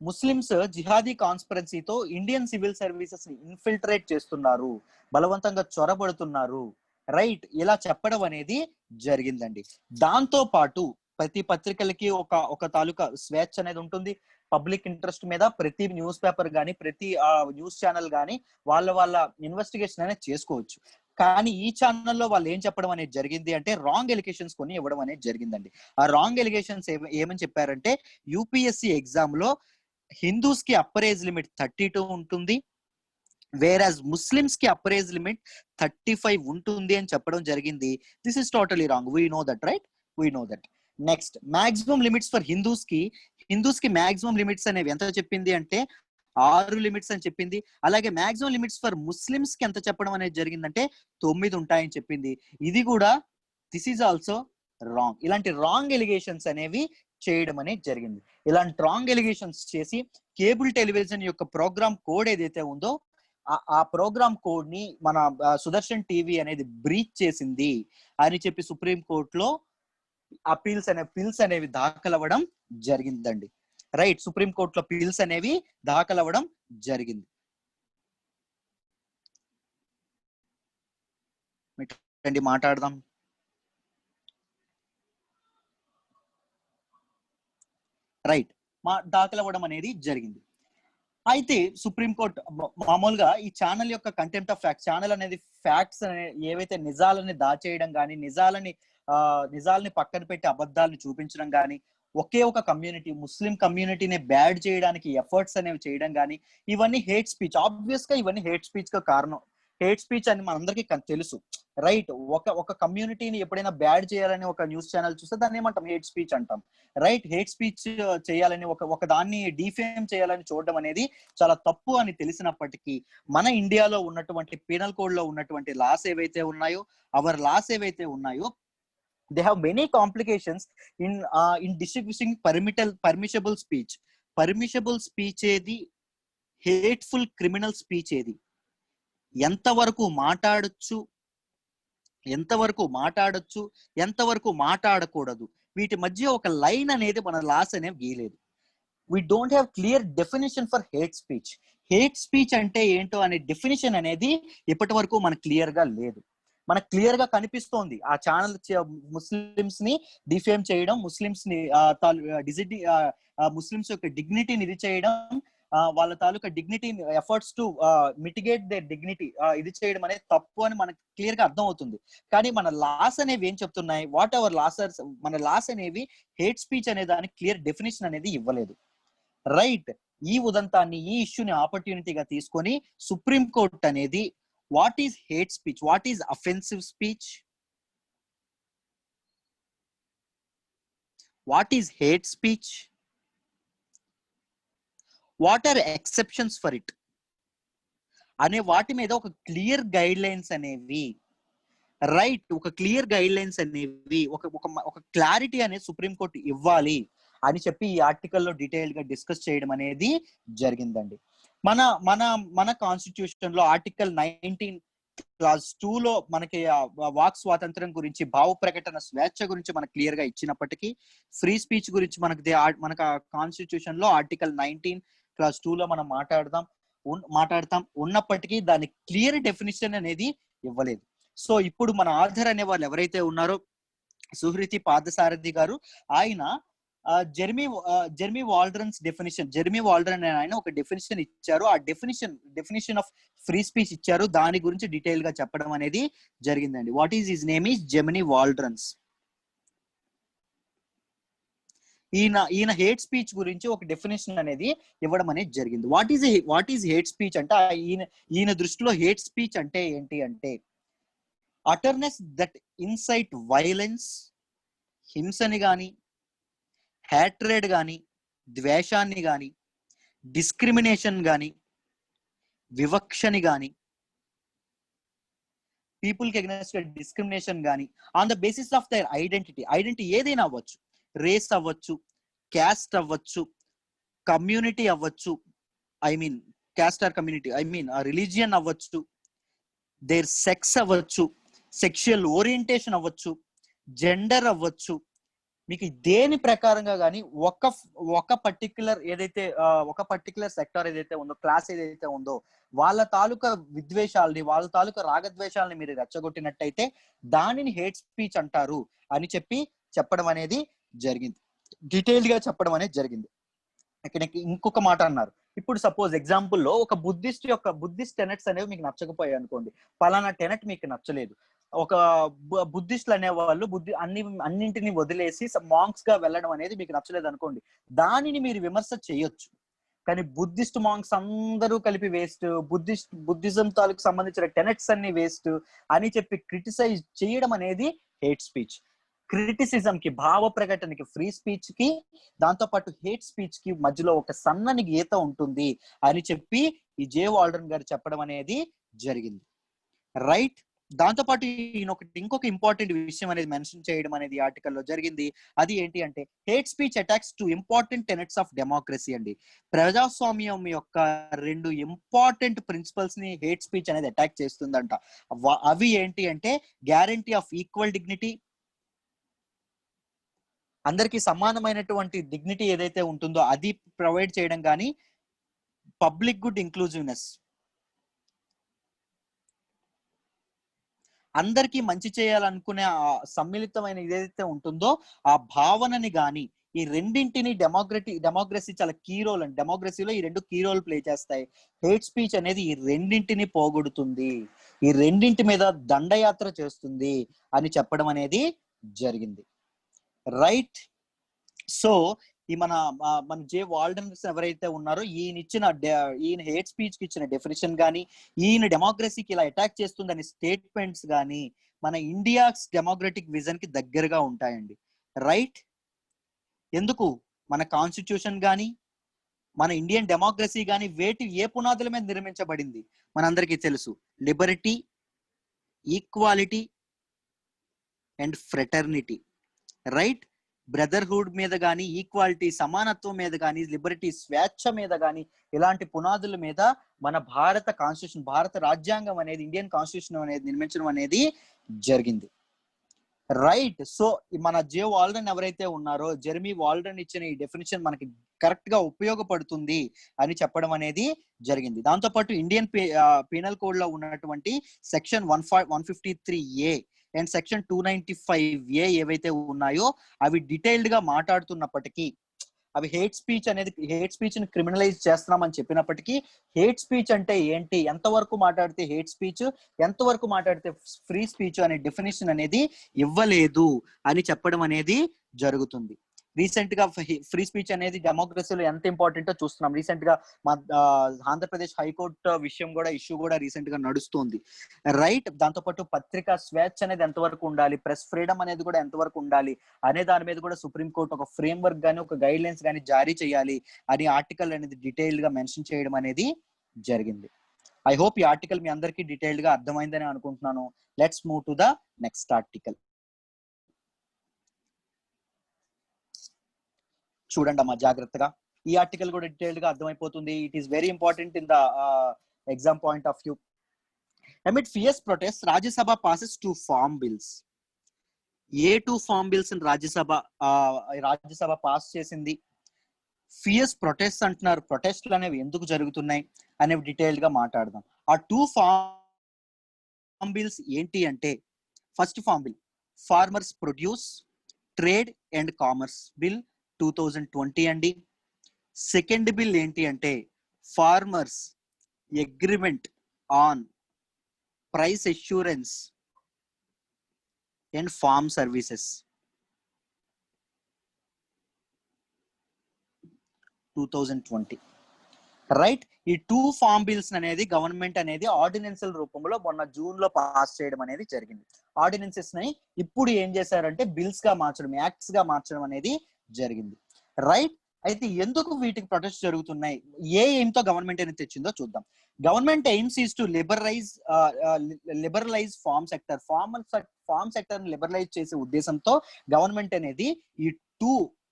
Muslims jihadi కాన్స్పిరసీతో ఇండియన్ సివిల్ సర్వీసెస్ ని ఇన్ఫిల్ట్రేట్ చేస్తున్నారు, బలవంతంగా చొరబడుతున్నారు, రైట్, ఇలా చెప్పడం అనేది జరిగిందండి. దాంతో పాటు ప్రతి పత్రికలకి ఒక తాలూకా స్వేచ్ఛ అనేది ఉంటుంది. పబ్లిక్ ఇంట్రెస్ట్ మీద ప్రతి న్యూస్ పేపర్ గానీ, ప్రతి న్యూస్ ఛానల్ గానీ వాళ్ళ ఇన్వెస్టిగేషన్ అనేది చేసుకోవచ్చు. కానీ ఈ ఛానల్లో వాళ్ళు ఏం చెప్పడం అనేది జరిగింది అంటే, రాంగ్ ఎలిగేషన్స్ కొన్ని ఇవ్వడం అనేది జరిగిందండి. ఆ రాంగ్ ఎలిగేషన్స్ ఏమని చెప్పారంటే, యూపీఎస్సీ ఎగ్జామ్ లో హిందూస్ కి అప్పర్ ఏజ్ లిమిట్ 32 ఉంటుంది, వేరాజ్ ముస్లిమ్స్ కి అప్పర్ ఏజ్ లిమిట్ 35 ఉంటుంది అని చెప్పడం జరిగింది. This is totally wrong. We know that, right? We know that. Next, maximum limits for Hindus కి మాక్సిమం లిమిట్స్ అనేవి ఎంత చెప్పింది అంటే 6 లిమిట్స్ అని చెప్పింది. అలాగే మాక్సిమం లిమిట్స్ ఫర్ ముస్లిమ్స్ కి ఎంత చెప్పడం అనేది జరిగిందంటే 9 ఉంటాయని చెప్పింది. ఇది కూడా దిస్ ఈజ్ ఆల్సో రాంగ్. ఇలాంటి రాంగ్ ఎలిగేషన్స్ అనేవి చేయడం అనేది జరిగింది. ఇలాంటి రాంగ్ ఎలిగేషన్స్ చేసి కేబుల్ టెలివిజన్ యొక్క ప్రోగ్రామ్ కోడ్ ఏదైతే ఉందో ఆ ప్రోగ్రామ్ కోడ్ ని మన సుదర్శన్ టీవీ అనేది బ్రీచ్ చేసింది అని చెప్పి సుప్రీం కోర్టులో పిల్స్ అనేవి దాఖలవ్వడం జరిగిందండి. రైట్, సుప్రీం కోర్టులో పిల్స్ అనేవి దాఖలవ్వడం జరిగింది. మాట్లాడదాం. రైట్, దాఖలవ్వడం అనేది జరిగింది. అయితే సుప్రీంకోర్టు మామూలుగా ఈ ఛానల్ యొక్క కంటెంప్ట్ ఆఫ్ ఫ్యాక్ట్, ఛానల్ అనేది ఫ్యాక్ట్స్ ఏవైతే నిజాలని దాచేయడం కానీ, నిజాలని పక్కన పెట్టి అబద్ధాలను చూపించడం కానీ, ఒకే ఒక కమ్యూనిటీ ముస్లిం కమ్యూనిటీని బ్యాడ్ చేయడానికి ఎఫర్ట్స్ అనేవి చేయడం కానీ, ఇవన్నీ హేట్ స్పీచ్. ఆబ్వియస్ గా ఇవన్నీ హేట్ స్పీచ్ గా కారణం. హేట్ స్పీచ్ అని మనందరికీ తెలుసు, రైట్? ఒక కమ్యూనిటీని ఎప్పుడైనా బ్యాడ్ చేయాలని ఒక న్యూస్ ఛానల్ చూస్తే దాన్ని ఏమంటాం? హేట్ స్పీచ్ అంటాం, రైట్? హేట్ స్పీచ్ చేయాలని ఒక దాన్ని డిఫేమ్ చేయాలని చూడడం అనేది చాలా తప్పు అని తెలిసినప్పటికీ, మన ఇండియాలో ఉన్నటువంటి పీనల్ కోడ్ లో ఉన్నటువంటి లాస్ ఏవైతే ఉన్నాయో, they have many complications in distinguishing permissible speech. Permissible speech ఏది, hateful criminal speech ఏది, ఎంతవరకు మాట్లాడొచ్చు, ఎంతవరకు మాట్లాడకూడదు, వీటి మధ్య ఒక లైన్ అనేది మన లాస్ అనేవి గీయలేదు. we don't have clear definition for hate speech. Hate speech అంటే ఏంటో అనే డెఫినిషన్ అనేది ఇప్పటి వరకు మనకు క్లియర్ గా లేదు. మనకు క్లియర్ గా కనిపిస్తోంది ఆ ఛానల్ ముస్లిమ్స్ ని డిఫేమ్ చేయడం, ముస్లిమ్స్ ని ముస్లిమ్స్ యొక్క డిగ్నిటీని ఇది చేయడం, వాళ్ళ తాలూకా dignity efforts to mitigate their dignity ఇది చేయడం అనేది తప్పు అని మనకు క్లియర్ గా అర్థం అవుతుంది. కానీ మన లాస్ అనేవి ఏం చెప్తున్నాయి? వాట్ ఎవర్ లాసర్స్, మన లాస్ అనేవి హేట్ స్పీచ్ అనే దానికి క్లియర్ డెఫినేషన్ అనేది ఇవ్వలేదు, రైట్? ఈ ఉదంతాన్ని, ఈ ఇష్యూని ఆపర్చునిటీగా తీసుకొని సుప్రీం కోర్ట్ అనేది what is hate speech, what is offensive speech, what is hate speech, what are exceptions for it అనే వాటి మీద ఒక క్లియర్ గైడ్ లైన్స్ అనేవి, రైట్, ఒక క్లియర్ గైడ్ లైన్స్ అనేవి, ఒక క్లారిటీ అనేది సుప్రీంకోర్టు ఇవ్వాలి అని చెప్పి ఈ ఆర్టికల్లో డీటెయిల్ గా డిస్కస్ చేయడం అనేది జరిగిందండి. మన కాన్స్టిట్యూషన్ లో ఆర్టికల్ 19 క్లాస్ 2 లో మనకి వాక్ స్వాతంత్రం గురించి, భావ ప్రకటన స్వేచ్ఛ గురించి మనకు క్లియర్ గా ఇచ్చినప్పటికీ, ఫ్రీ స్పీచ్ గురించి మనకు కాన్స్టిట్యూషన్ లో ఆర్టికల్ 19 క్లాస్ 2 లో మనం మాట్లాడతాం ఉన్నప్పటికీ దాని క్లియర్ డెఫినిషన్ అనేది ఇవ్వలేదు. సో ఇప్పుడు మన ఆథర్ అనే వాళ్ళు ఎవరైతే ఉన్నారో సుహృతి పాదసారథి గారు, ఆయన జెర్మీ వాల్డ్రన్స్ డెఫినిషన్, జెర్మీ వాల్డ్రన్ ఆయన ఒక డెఫినిషన్ ఇచ్చారు. ఆ డెఫినిషన్ ఆఫ్ ఫ్రీ స్పీచ్ ఇచ్చారు. దాని గురించి డీటెయిల్ గా చెప్పడం అనేది జరిగిందండి. What is his name is Jeremy Waldrons. ఈయన హేట్ స్పీచ్ గురించి ఒక డెఫినేషన్ అనేది ఇవ్వడం అనేది జరిగింది. వాట్ ఈజ్ హేట్ స్పీచ్ అంటే ఈయన దృష్టిలో హేట్ స్పీచ్ అంటే ఏంటి అంటే అటర్నెస్ దట్ ఇన్సైట్ వైలెన్స్, హింసని గాని, హ్యాట్రేడ్ గాని, ద్వేషాన్ని గాని, డిస్క్రిమినేషన్ గాని, వివక్షని గాని, పీపుల్ కి అగైనెస్ట్ డిస్క్రిమినేషన్ గాని on the basis of their identity ఏదైనా అవ్వచ్చు, రేస్ అవ్వచ్చు, క్యాస్ట్ అవ్వచ్చు, కమ్యూనిటీ అవ్వచ్చు, I mean caste or community, I mean religion అవ్వచ్చు, దేర్ సెక్స్ అవ్వచ్చు, సెక్షువల్ ఓరియంటేషన్ అవ్వచ్చు, జెండర్ అవ్వచ్చు, మీకు దేని ప్రకారంగా కానీ ఒక పర్టిక్యులర్ ఏదైతే ఒక పర్టిక్యులర్ సెక్టార్ ఏదైతే ఉందో, క్లాస్ ఏదైతే ఉందో వాళ్ళ తాలూకా విద్వేషాలని, వాళ్ళ తాలూకా రాగద్వేషాలని మీరు రెచ్చగొట్టినట్టయితే దానిని హేట్ స్పీచ్ అంటారు అని చెప్పడం అనేది జరిగింది, డీటెయిల్డ్ గా చెప్పడం అనేది జరిగింది. ఇక్కడ ఇంకొక మాట అన్నారు, ఇప్పుడు సపోజ్ ఎగ్జాంపుల్లో ఒక బుద్ధిస్ట్ టెనెట్స్ అనేవి మీకు నచ్చకపోయాయి అనుకోండి, పలానా టెనెట్ మీకు నచ్చలేదు, ఒక బుద్ధిస్టులు అనేవాళ్ళు అన్నింటినీ వదిలేసి మాంక్స్ గా వెళ్ళడం అనేది మీకు నచ్చలేదు అనుకోండి, దానిని మీరు విమర్శ చేయొచ్చు. కానీ బుద్ధిస్ట్ మాంక్స్ అందరూ కలిపి వేస్ట్, బుద్ధిజం తాలూకు సంబంధించిన టెనెట్స్ అన్ని వేస్ట్ అని చెప్పి క్రిటిసైజ్ చేయడం అనేది హేట్ స్పీచ్. క్రిటిసిజం కి, భావ ప్రకటనకి, ఫ్రీ స్పీచ్ కి, దాంతో పాటు హేట్ స్పీచ్ కి మధ్యలో ఒక సన్నని గీత ఉంటుంది అని చెప్పి ఈ జే వాల్డన్ గారు చెప్పడం అనేది జరిగింది, రైట్. దాంతో పాటు ఇంకొక ఇంపార్టెంట్ విషయం అనేది మెన్షన్ చేయడం అనేది ఆర్టికల్లో జరిగింది. అది ఏంటి అంటే hate speech attacks to important tenets of democracy అండి. ప్రజాస్వామ్యం యొక్క 2 ఇంపార్టెంట్ ప్రిన్సిపల్స్ ని హేట్ స్పీచ్ అనేది అటాక్ చేస్తుందంట. అవి ఏంటి అంటే గ్యారంటీ ఆఫ్ ఈక్వల్ డిగ్నిటీ, అందరికీ సమానమైనటువంటి డిగ్నిటీ ఏదైతే ఉంటుందో అది ప్రొవైడ్ చేయడం, కానీ పబ్లిక్ గుడ్ ఇంక్లూజివ్నెస్, అందరికీ మంచి చేయాలనుకునే ఆ సమ్మిళితమైన ఏదైతే ఉంటుందో ఆ భావనని గాని, ఈ రెండింటిని డెమోక్రసీ చాలా కీ రోల్ అండి. డెమోక్రసీలో ఈ 2 కీ రోల్ ప్లే చేస్తాయి. హేట్ స్పీచ్ అనేది ఈ రెండింటిని పోగొడుతుంది, ఈ రెండింటి మీద దండయాత్ర చేస్తుంది అని చెప్పడం అనేది జరిగింది, రైట్. సో ఈ మన జే వాల్డన్స్ ఎవరైతే ఉన్నారో ఈయన హేట్ స్పీచ్ కి ఇచ్చిన డెఫినేషన్ కానీ, ఈయన డెమోక్రసీకి ఇలా అటాక్ చేస్తుందని స్టేట్మెంట్స్ కానీ మన ఇండియా డెమోక్రటిక్ విజన్ కి దగ్గరగా ఉంటాయండి, రైట్. ఎందుకు మన కాన్స్టిట్యూషన్ కానీ, మన ఇండియన్ డెమోక్రసీ కానీ ఏ పునాదుల మీద నిర్మించబడింది మనందరికీ తెలుసు, Liberty, equality and fraternity, right. Brotherhood మీద కానీ, ఈక్వాలిటీ సమానత్వం మీద కానీ, లిబర్టీ స్వేచ్ఛ మీద కానీ, ఇలాంటి పునాదుల మీద మన భారత రాజ్యాంగం అనేది, ఇండియన్ కాన్స్టిట్యూషన్ అనేది నిర్మించడం అనేది జరిగింది, రైట్. సో మన జే వాల్డన్ ఎవరైతే ఉన్నారో, జెర్మీ వాల్డన్ ఇచ్చిన ఈ డెఫినేషన్ మనకి కరెక్ట్ గా ఉపయోగపడుతుంది అని చెప్పడం అనేది జరిగింది. దాంతో పాటు ఇండియన్ పీనల్ కోడ్ లో ఉన్నటువంటి section 153A and section 295A ఏవైతే ఉన్నాయో అవి డీటెయిల్డ్ గా మాట్లాడుతున్నప్పటికీ, అవి హేట్ స్పీచ్ ని క్రిమినలైజ్ చేస్తున్నామని చెప్పినప్పటికీ, హేట్ స్పీచ్ అంటే ఏంటి, ఎంతవరకు మాట్లాడితే హేట్ స్పీచ్, ఎంతవరకు మాట్లాడితే ఫ్రీ స్పీచ్ అనే డెఫినేషన్ అనేది ఇవ్వలేదు అని చెప్పడం అనేది జరుగుతుంది. రీసెంట్ గా ఫ్రీ స్పీచ్ అనేది డెమోక్రసీలో ఎంత ఇంపార్టెంటో చూస్తున్నాం. రీసెంట్ గా మా ఆంధ్రప్రదేశ్ హైకోర్టు ఇష్యూ కూడా రీసెంట్ గా నడుస్తుంది, రైట్. దాంతో పాటు పత్రికా స్వేచ్ఛ అనేది ఎంతవరకు ఉండాలి, ప్రెస్ ఫ్రీడమ్ అనేది కూడా ఎంతవరకు ఉండాలి అనే దాని మీద కూడా సుప్రీంకోర్టు ఒక ఫ్రేమ్ వర్క్ గానీ, ఒక గైడ్ లైన్స్ గానీ జారీ చేయాలి అని ఆర్టికల్ అనేది డీటెయిల్డ్ గా మెన్షన్ చేయడం అనేది జరిగింది. ఐ హోప్ ఈ ఆర్టికల్ మీ అందరికీ డీటెయిల్డ్ గా అర్థమైందని అనుకుంటున్నాను. Let's move to the next article. చూడండి అమ్మా జాగ్రత్తగా, ఈ ఆర్టికల్ కూడా డీటెయిల్డ్ గా అర్థమైపోతుంది. It is very important in the exam point of view. Amid fierce protests, Rajya Sabha passes 2 farm bills. A 2 farm bills Rajya Sabha pass చేసింది, ఫియర్స్ ప్రొటెస్ట్ అంటున్నారు, ప్రొటెస్ట్లు అనేవి ఎందుకు జరుగుతున్నాయి అనేవి డీటెయిల్డ్ గా మాట్లాడదాం. ఆ 2 ఫార్మ్ బిల్స్ ఏంటి అంటే, first farm bill farmers produce trade and commerce bill 2020 అండి. సెకండ్ బిల్ ఏంటి అంటే farmers agreement on price assurance and farm services. 2020. Right, ఈ 2 ఫార్మ్ బిల్స్ అనేది గవర్నమెంట్ అనేది ఆర్డినెన్సల్ రూపంలో మొన్న జూన్ లో పాస్ చేయడం అనేది జరిగింది. ఆర్డినెన్సెస్ ని ఇప్పుడు ఏం చేశారంటే బిల్స్ గా మార్చడం, యాక్ట్స్ గా మార్చడం అనేది జరిగింది. రైట్, అయితే ఎందుకు వీటికి ప్రొటెస్ట్ జరుగుతున్నాయి, ఏ ఎయిమ్ తో గవర్నమెంట్ అనేది తెచ్చిందో చూద్దాం. Government aims is to liberalize farm sector. Farm sector ని లిబరలైజ్ చేసే ఉద్దేశంతో గవర్నమెంట్ అనేది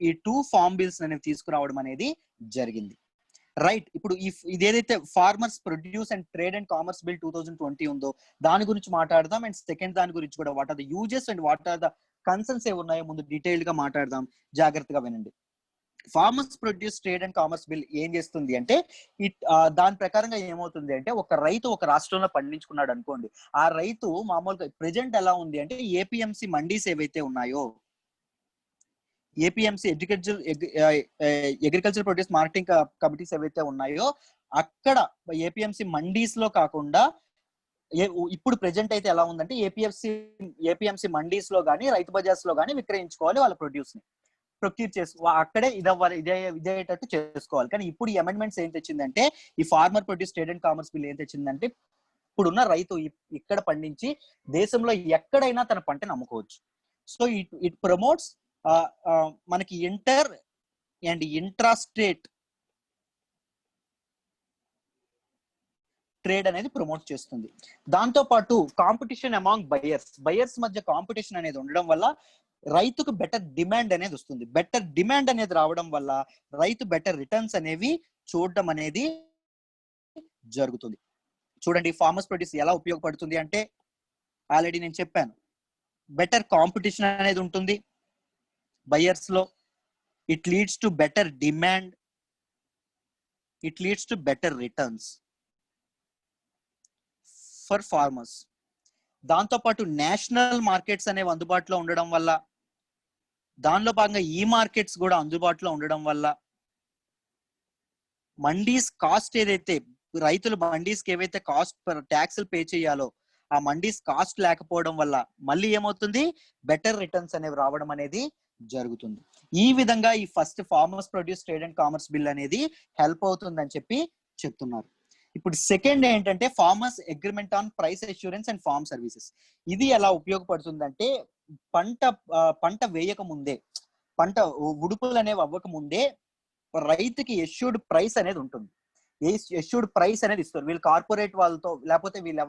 ఈ టూ ఫార్మ్ బిల్స్ అనేవి తీసుకురావడం అనేది జరిగింది. రైట్, ఇప్పుడు ఇదేదైతే farmers produce and trade and commerce bill 2020 ఉందో దాని గురించి మాట్లాడదాం. అండ్ సెకండ్ దాని గురించి కూడా what are the uses and what are the concerns ఏ ఉన్నాయో ముందు డీటెయిల్డ్ గా మాట్లాడదాం. జాగ్రత్తగా వినండి. Farmers produce trade and commerce bill ఏం చేస్తుంది అంటే దాని ప్రకారంగా ఏమవుతుంది అంటే ఒక రైతు ఒక రాష్ట్రంలో పండించుకున్నాడు అనుకోండి, ఆ రైతు మామూలుగా ప్రెజెంట్ ఎలా ఉంది అంటే ఏపీఎంసీ మండీస్ ఏవైతే ఉన్నాయో, APMC agriculture produce marketing committees ఏవైతే ఉన్నాయో అక్కడ ఏపీఎంసీ మండీస్ లో కాకుండా ఇప్పుడు ప్రెజెంట్ అయితే ఎలా ఉందంటే ఏపీఎంసీ మండీస్ లో కానీ రైతు బజార్స్ లో కానీ విక్రయించుకోవాలి వాళ్ళ ప్రొడ్యూస్ ని, ప్రొక్యూర్ చేసి అక్కడే ఇదేటట్టు చేసుకోవాలి. కానీ ఇప్పుడు ఈ అమెండ్మెంట్స్ ఏం తెచ్చిందంటే ఈ farmer produce trade and commerce bill ఏం తెచ్చిందంటే ఇప్పుడున్న రైతు ఇక్కడ పండించి దేశంలో ఎక్కడైనా తన పంటను అమ్ముకోవచ్చు. సో ఇట్ ప్రమోట్స్ మనకి ఇంటర్ అండ్ ఇంట్రాస్టేట్ ట్రేడ్ అనేది ప్రమోట్ చేస్తుంది. దాంతో పాటు కాంపిటీషన్ అమాంగ్ బయర్స్ మధ్య కాంపిటీషన్ అనేది ఉండడం వల్ల రైతుకు బెటర్ డిమాండ్ అనేది వస్తుంది. బెటర్ డిమాండ్ అనేది రావడం వల్ల రైతు బెటర్ రిటర్న్స్ అనేవి చూడడం అనేది జరుగుతుంది. చూడండి ఫార్మర్స్ ప్రొడ్యూస్ ఎలా ఉపయోగపడుతుంది అంటే ఆల్రెడీ నేను చెప్పాను, బెటర్ కాంపిటీషన్ అనేది ఉంటుంది బయర్స్ లో. It leads to better demand, it leads to better returns for farmers. దాంతో పాటు నేషనల్ మార్కెట్స్ అనేవి అందుబాటులో ఉండడం వల్ల, దానిలో భాగంగా ఈ మార్కెట్స్ కూడా అందుబాటులో ఉండడం వల్ల మండీస్ కాస్ట్ ఏదైతే రైతులు మండీస్ కి ఏవైతే కాస్ట్ ట్యాక్స్లు పే చేయాలో ఆ మండీస్ కాస్ట్ లేకపోవడం వల్ల మళ్ళీ ఏమవుతుంది, బెటర్ రిటర్న్స్ అనేవి రావడం అనేది జరుగుతుంది. ఈ విధంగా ఈ first farmers produce trade and commerce bill అనేది హెల్ప్ అవుతుందని చెప్పి చెప్తున్నారు. ఇప్పుడు సెకండ్ ఏంటంటే farmers agreement on price assurance and farm services. ఇది ఎలా ఉపయోగపడుతుందంటే పంట వేయక ముందే, పంట ఉడుపులు అనేవి అవ్వక ముందే రైతుకి ఎష్యూర్డ్ ప్రైస్ అనేది ఉంటుంది. ఎష్యూర్డ్ ప్రైస్ అనేది ఇస్తారు. వీళ్ళు కార్పొరేట్ వాళ్ళతో లేకపోతే వీళ్ళు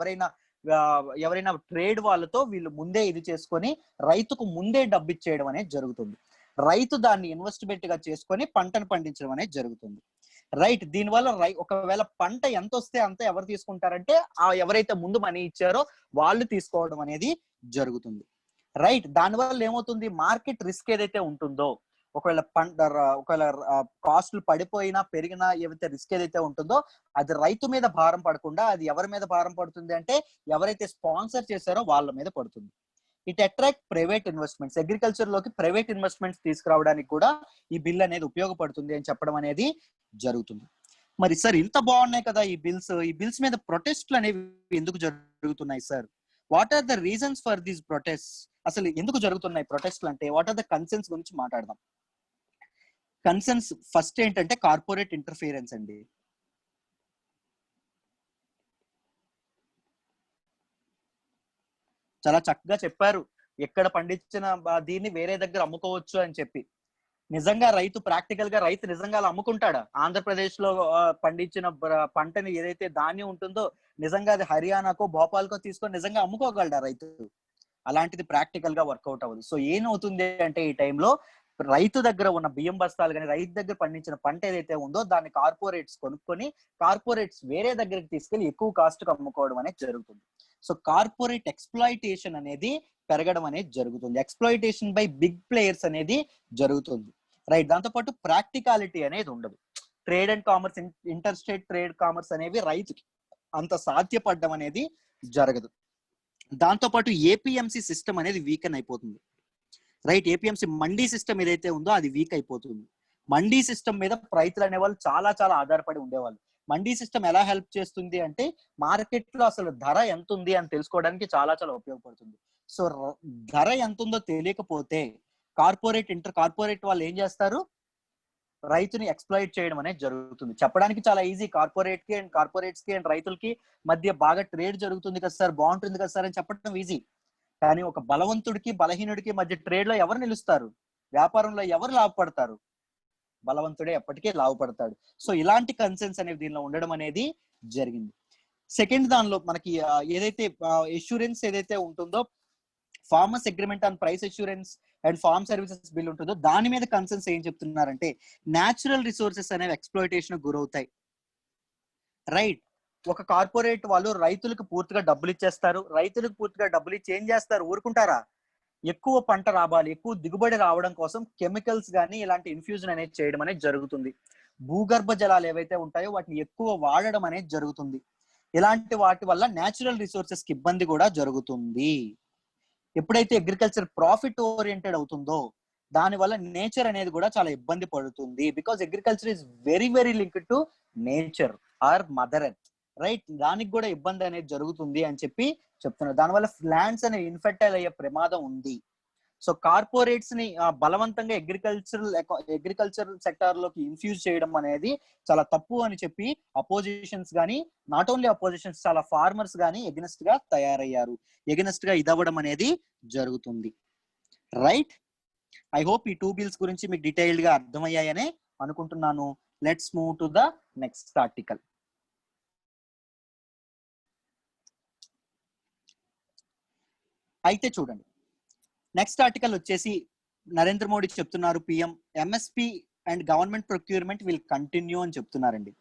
ఎవరైనా ట్రేడ్ వాళ్ళతో వీళ్ళు ముందే ఇది చేసుకొని రైతుకు ముందే డబ్బు ఇచ్చేయడం అనేది జరుగుతుంది. రైతు దాన్ని ఇన్వెస్ట్మెంట్ గా చేసుకొని పంటను పండించడం అనేది జరుగుతుంది. రైట్, దీనివల్ల ఒకవేళ పంట ఎంత వస్తే అంత ఎవరు తీసుకుంటారంటే ఎవరైతే ముందు మనీ ఇచ్చారో వాళ్ళు తీసుకోవడం అనేది జరుగుతుంది. రైట్, దానివల్ల ఏమవుతుంది, మార్కెట్ రిస్క్ ఏదైతే ఉంటుందో ఒకవేళ కాస్ట్లు పడిపోయినా పెరిగినా ఏవైతే రిస్క్ ఏదైతే ఉంటుందో అది రైతు మీద భారం పడకుండా అది ఎవరి మీద భారం పడుతుంది అంటే ఎవరైతే స్పాన్సర్ చేశారో వాళ్ళ మీద పడుతుంది. It attract private investments. Agriculture లోకి ప్రైవేట్ ఇన్వెస్ట్మెంట్స్ తీసుకురావడానికి కూడా ఈ బిల్ అనేది ఉపయోగపడుతుంది అని చెప్పడం అనేది జరుగుతుంది. మరి సార్ ఇంత బాగున్నాయి కదా ఈ బిల్స్ మీద ప్రొటెస్ట్లు అనేవి ఎందుకు జరుగుతున్నాయి sir? What are the reasons for these protest? అసలు ఎందుకు జరుగుతున్నాయి ప్రొటెస్ట్లు అంటే వాట్ ఆర్ ద కన్సర్న్స్ గురించి మాట్లాడదాం. కన్సర్న్స్ ఫస్ట్ ఏంటంటే కార్పొరేట్ ఇంటర్ఫియరెన్స్ అండి. చాలా చక్కగా చెప్పారు, ఎక్కడ పండించిన దీన్ని వేరే దగ్గర అమ్ముకోవచ్చు అని చెప్పి. నిజంగా ప్రాక్టికల్ గా రైతు నిజంగా అలా అమ్ముకుంటాడా? ఆంధ్రప్రదేశ్ లో పండించిన పంటని ఏదైతే ధాన్యం ఉంటుందో నిజంగా అది హర్యానాకో భోపాల్కో తీసుకొని నిజంగా అమ్ముకోగలడా రైతు? అలాంటిది ప్రాక్టికల్ గా వర్కౌట్ అవ్వదు. సో ఏమవుతుంది అంటే ఈ టైంలో రైతు దగ్గర ఉన్న బియ్యం బస్తాలు కానీ రైతు దగ్గర పండించిన పంట ఏదైతే ఉందో దాన్ని కార్పొరేట్స్ కొనుక్కొని కార్పొరేట్స్ వేరే దగ్గరికి తీసుకెళ్లి ఎక్కువ కాస్ట్ కు అమ్ముకోవడం అనేది జరుగుతుంది. సో కార్పొరేట్ ఎక్స్ప్లాయిటేషన్ అనేది పెరగడం అనేది జరుగుతుంది. ఎక్స్ప్లాయిటేషన్ బై బిగ్ ప్లేయర్స్ అనేది జరుగుతుంది. రైట్, దాంతో పాటు ప్రాక్టికాలిటీ అనేది ఉండదు. Trade and commerce, inter state trade commerce అనేవి రైతుకి అంత సాధ్యపడడం అనేది జరగదు. దాంతో పాటు ఏపీఎంసీ సిస్టమ్ అనేది వీకెన్ అయిపోతుంది. రైట్, ఏపీఎంసీ మండీ సిస్టమ్ ఏదైతే ఉందో అది వీక్ అయిపోతుంది. మండీ సిస్టమ్ మీద రైతులు అనేవాళ్ళు చాలా చాలా ఆధారపడి ఉండేవాళ్ళు. మండీ సిస్టమ్ ఎలా హెల్ప్ చేస్తుంది అంటే మార్కెట్ లో అసలు ధర ఎంత ఉంది అని తెలుసుకోవడానికి చాలా చాలా ఉపయోగపడుతుంది. సో ధర ఎంత ఉందో తెలియకపోతే కార్పొరేట్ వాళ్ళు ఏం చేస్తారు, రైతుని ఎక్స్ప్లాయిట్ చేయడం అనేది జరుగుతుంది. చెప్పడానికి చాలా ఈజీ, కార్పొరేట్స్ కి అండ్ రైతులకి మధ్య బాగా ట్రేడ్ జరుగుతుంది కదా సార్, బాగుంటుంది కదా సార్ అని చెప్పడం ఈజీ. కానీ ఒక బలవంతుడికి బలహీనుడికి మధ్య ట్రేడ్ లో ఎవరు నిలుస్తారు? వ్యాపారంలో ఎవరు లాభపడతారు? బలవంతుడే ఎప్పటికీ లాభపడతాడు. సో ఇలాంటి కన్సర్న్స్ అనేవి దీనిలో ఉండడం అనేది జరిగింది. సెకండ్ దానిలో మనకి ఏదైతే ఎష్యూరెన్స్ ఏదైతే ఉంటుందో, farmers agreement on price assurance and farm services bill ఉంటుందో దాని మీద కన్సర్న్స్ ఏం చెప్తున్నారంటే, న్యాచురల్ రిసోర్సెస్ అనేవి ఎక్స్ప్లాయిటేషన్ గురవుతాయి. రైట్, ఒక కార్పొరేట్ వాళ్ళు రైతులకు పూర్తిగా డబ్బులు ఇచ్చేస్తారు. రైతులకు పూర్తిగా డబ్బులు ఇచ్చి ఏం చేస్తారు? ఊరుకుంటారా? ఎక్కువ పంట రావాలి, ఎక్కువ దిగుబడి రావడం కోసం కెమికల్స్ కానీ ఇలాంటి ఇన్ఫ్యూజన్ అనేది చేయడం అనేది జరుగుతుంది. భూగర్భ జలాలు ఏవైతే ఉంటాయో వాటిని ఎక్కువ వాడడం అనేది జరుగుతుంది. ఇలాంటి వాటి వల్ల న్యాచురల్ రిసోర్సెస్ కి ఇబ్బంది కూడా జరుగుతుంది. ఎప్పుడైతే అగ్రికల్చర్ ప్రాఫిట్ ఓరియంటెడ్ అవుతుందో దాని వల్ల నేచర్ అనేది కూడా చాలా ఇబ్బంది పడుతుంది. Because agriculture is very very linked to nature or mother earth. Right, దానికి కూడా ఇబ్బంది అనేది జరుగుతుంది అని చెప్పి చెప్తున్నారు. దానివల్ల ల్యాండ్స్ అనేవి ఇన్ఫెర్టైల్ అయ్యే ప్రమాదం ఉంది. సో కార్పొరేట్స్ ని బలవంతంగా అగ్రికల్చర్ సెక్టార్ లోకి ఇన్ఫ్యూజ్ చేయడం అనేది చాలా తప్పు అని చెప్పి అపోజిషన్స్ గానీ, నాట్ ఓన్లీ అపోజిషన్స్, చాలా ఫార్మర్స్ గానీ ఎగనెస్ట్ గా తయారయ్యారు. ఎగనెస్ట్ గా ఇదవ్వడం అనేది జరుగుతుంది. రైట్, ఐ హోప్ ఈ 2 బిల్స్ గురించి మీకు డీటెయిల్డ్ గా అర్థమయ్యాయనే అనుకుంటున్నాను. Let's move to the next article. అయితే చూడండి, నెక్స్ట్ ఆర్టికల్ వచ్చేసి నరేంద్ర మోడీ చెప్తున్నారు, PM MSP and government procurement will continue అని చెప్తున్నారండి.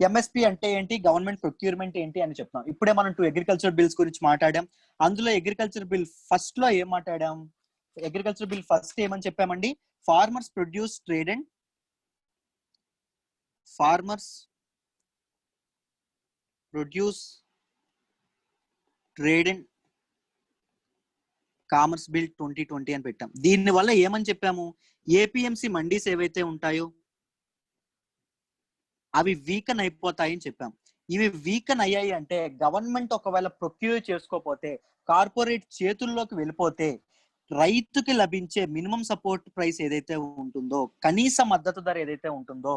ఎంఎస్పి అంటే ఏంటి, గవర్నమెంట్ ప్రొక్యూర్మెంట్ ఏంటి అని చెప్తాం. ఇప్పుడే మనం 2 అగ్రికల్చర్ బిల్స్ గురించి మాట్లాడాం. అందులో అగ్రికల్చర్ బిల్ ఫస్ట్ లో ఏం మాట్లాడాం? అగ్రికల్చర్ బిల్ ఫస్ట్ ఏమని చెప్పామండి? Farmers produce trade and commerce bill 2020 అని పెట్టాం. దీని వల్ల ఏమని చెప్పాము? ఏపీఎంసీ మండీస్ ఏవైతే ఉంటాయో అవి వీకన్ అయిపోతాయని చెప్పాం. ఇవి వీకన్ అయ్యాయి అంటే గవర్నమెంట్ ఒకవేళ ప్రొక్యూర్ చేసుకోపోతే, కార్పొరేట్ చేతుల్లోకి వెళ్ళిపోతే, రైతుకి లభించే మినిమం సపోర్ట్ ప్రైస్ ఏదైతే ఉంటుందో, కనీస మద్దతు ధర ఏదైతే ఉంటుందో,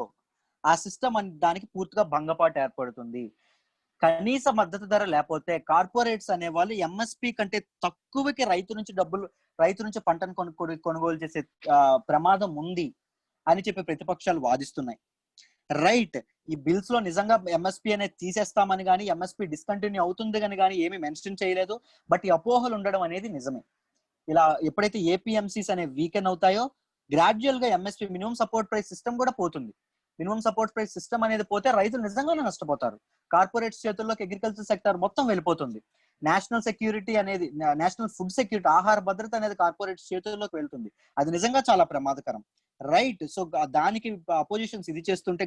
ఆ సిస్టమ్ దానికి పూర్తిగా భంగపాటు ఏర్పడుతుంది. కనీస మద్దతు ధర లేకపోతే కార్పొరేట్స్ అనే వాళ్ళు ఎంఎస్పి కంటే తక్కువకి రైతు నుంచి పంటను కొనుగోలు చేసే ప్రమాదం ఉంది అని చెప్పి ప్రతిపక్షాలు వాదిస్తున్నాయి. రైట్, ఈ బిల్స్ లో నిజంగా ఎంఎస్పి అనేది తీసేస్తామని కానీ, ఎంఎస్పి డిస్కంటిన్యూ అవుతుంది కానీ ఏమి మెన్షన్ చేయలేదు. బట్ ఈ అపోహలు ఉండడం అనేది నిజమే. ఇలా ఎప్పుడైతే ఏపీఎంసీస్ అనేవి వీకెన్ అవుతాయో, గ్రాడ్యువల్ గా MSP minimum support price system కూడా పోతుంది. మినిమం సపోర్ట్ ప్రైస్ సిస్టమ్ అనేది పోతే రైతులు నిజంగానే నష్టపోతారు. కార్పొరేట్స్ చేతుల్లోకి అగ్రికల్చర్ సెక్టర్ మొత్తం వెళ్ళిపోతుంది. నేషనల్ సెక్యూరిటీ అనేది, నేషనల్ ఫుడ్ సెక్యూరిటీ, ఆహార భద్రత అనేది కార్పొరేట్స్ చేతుల్లోకి వెళ్తుంది. అది నిజంగా చాలా ప్రమాదకరం. రైట్, సో దానికి అపోజిషన్స్ ఇది చేస్తుంటే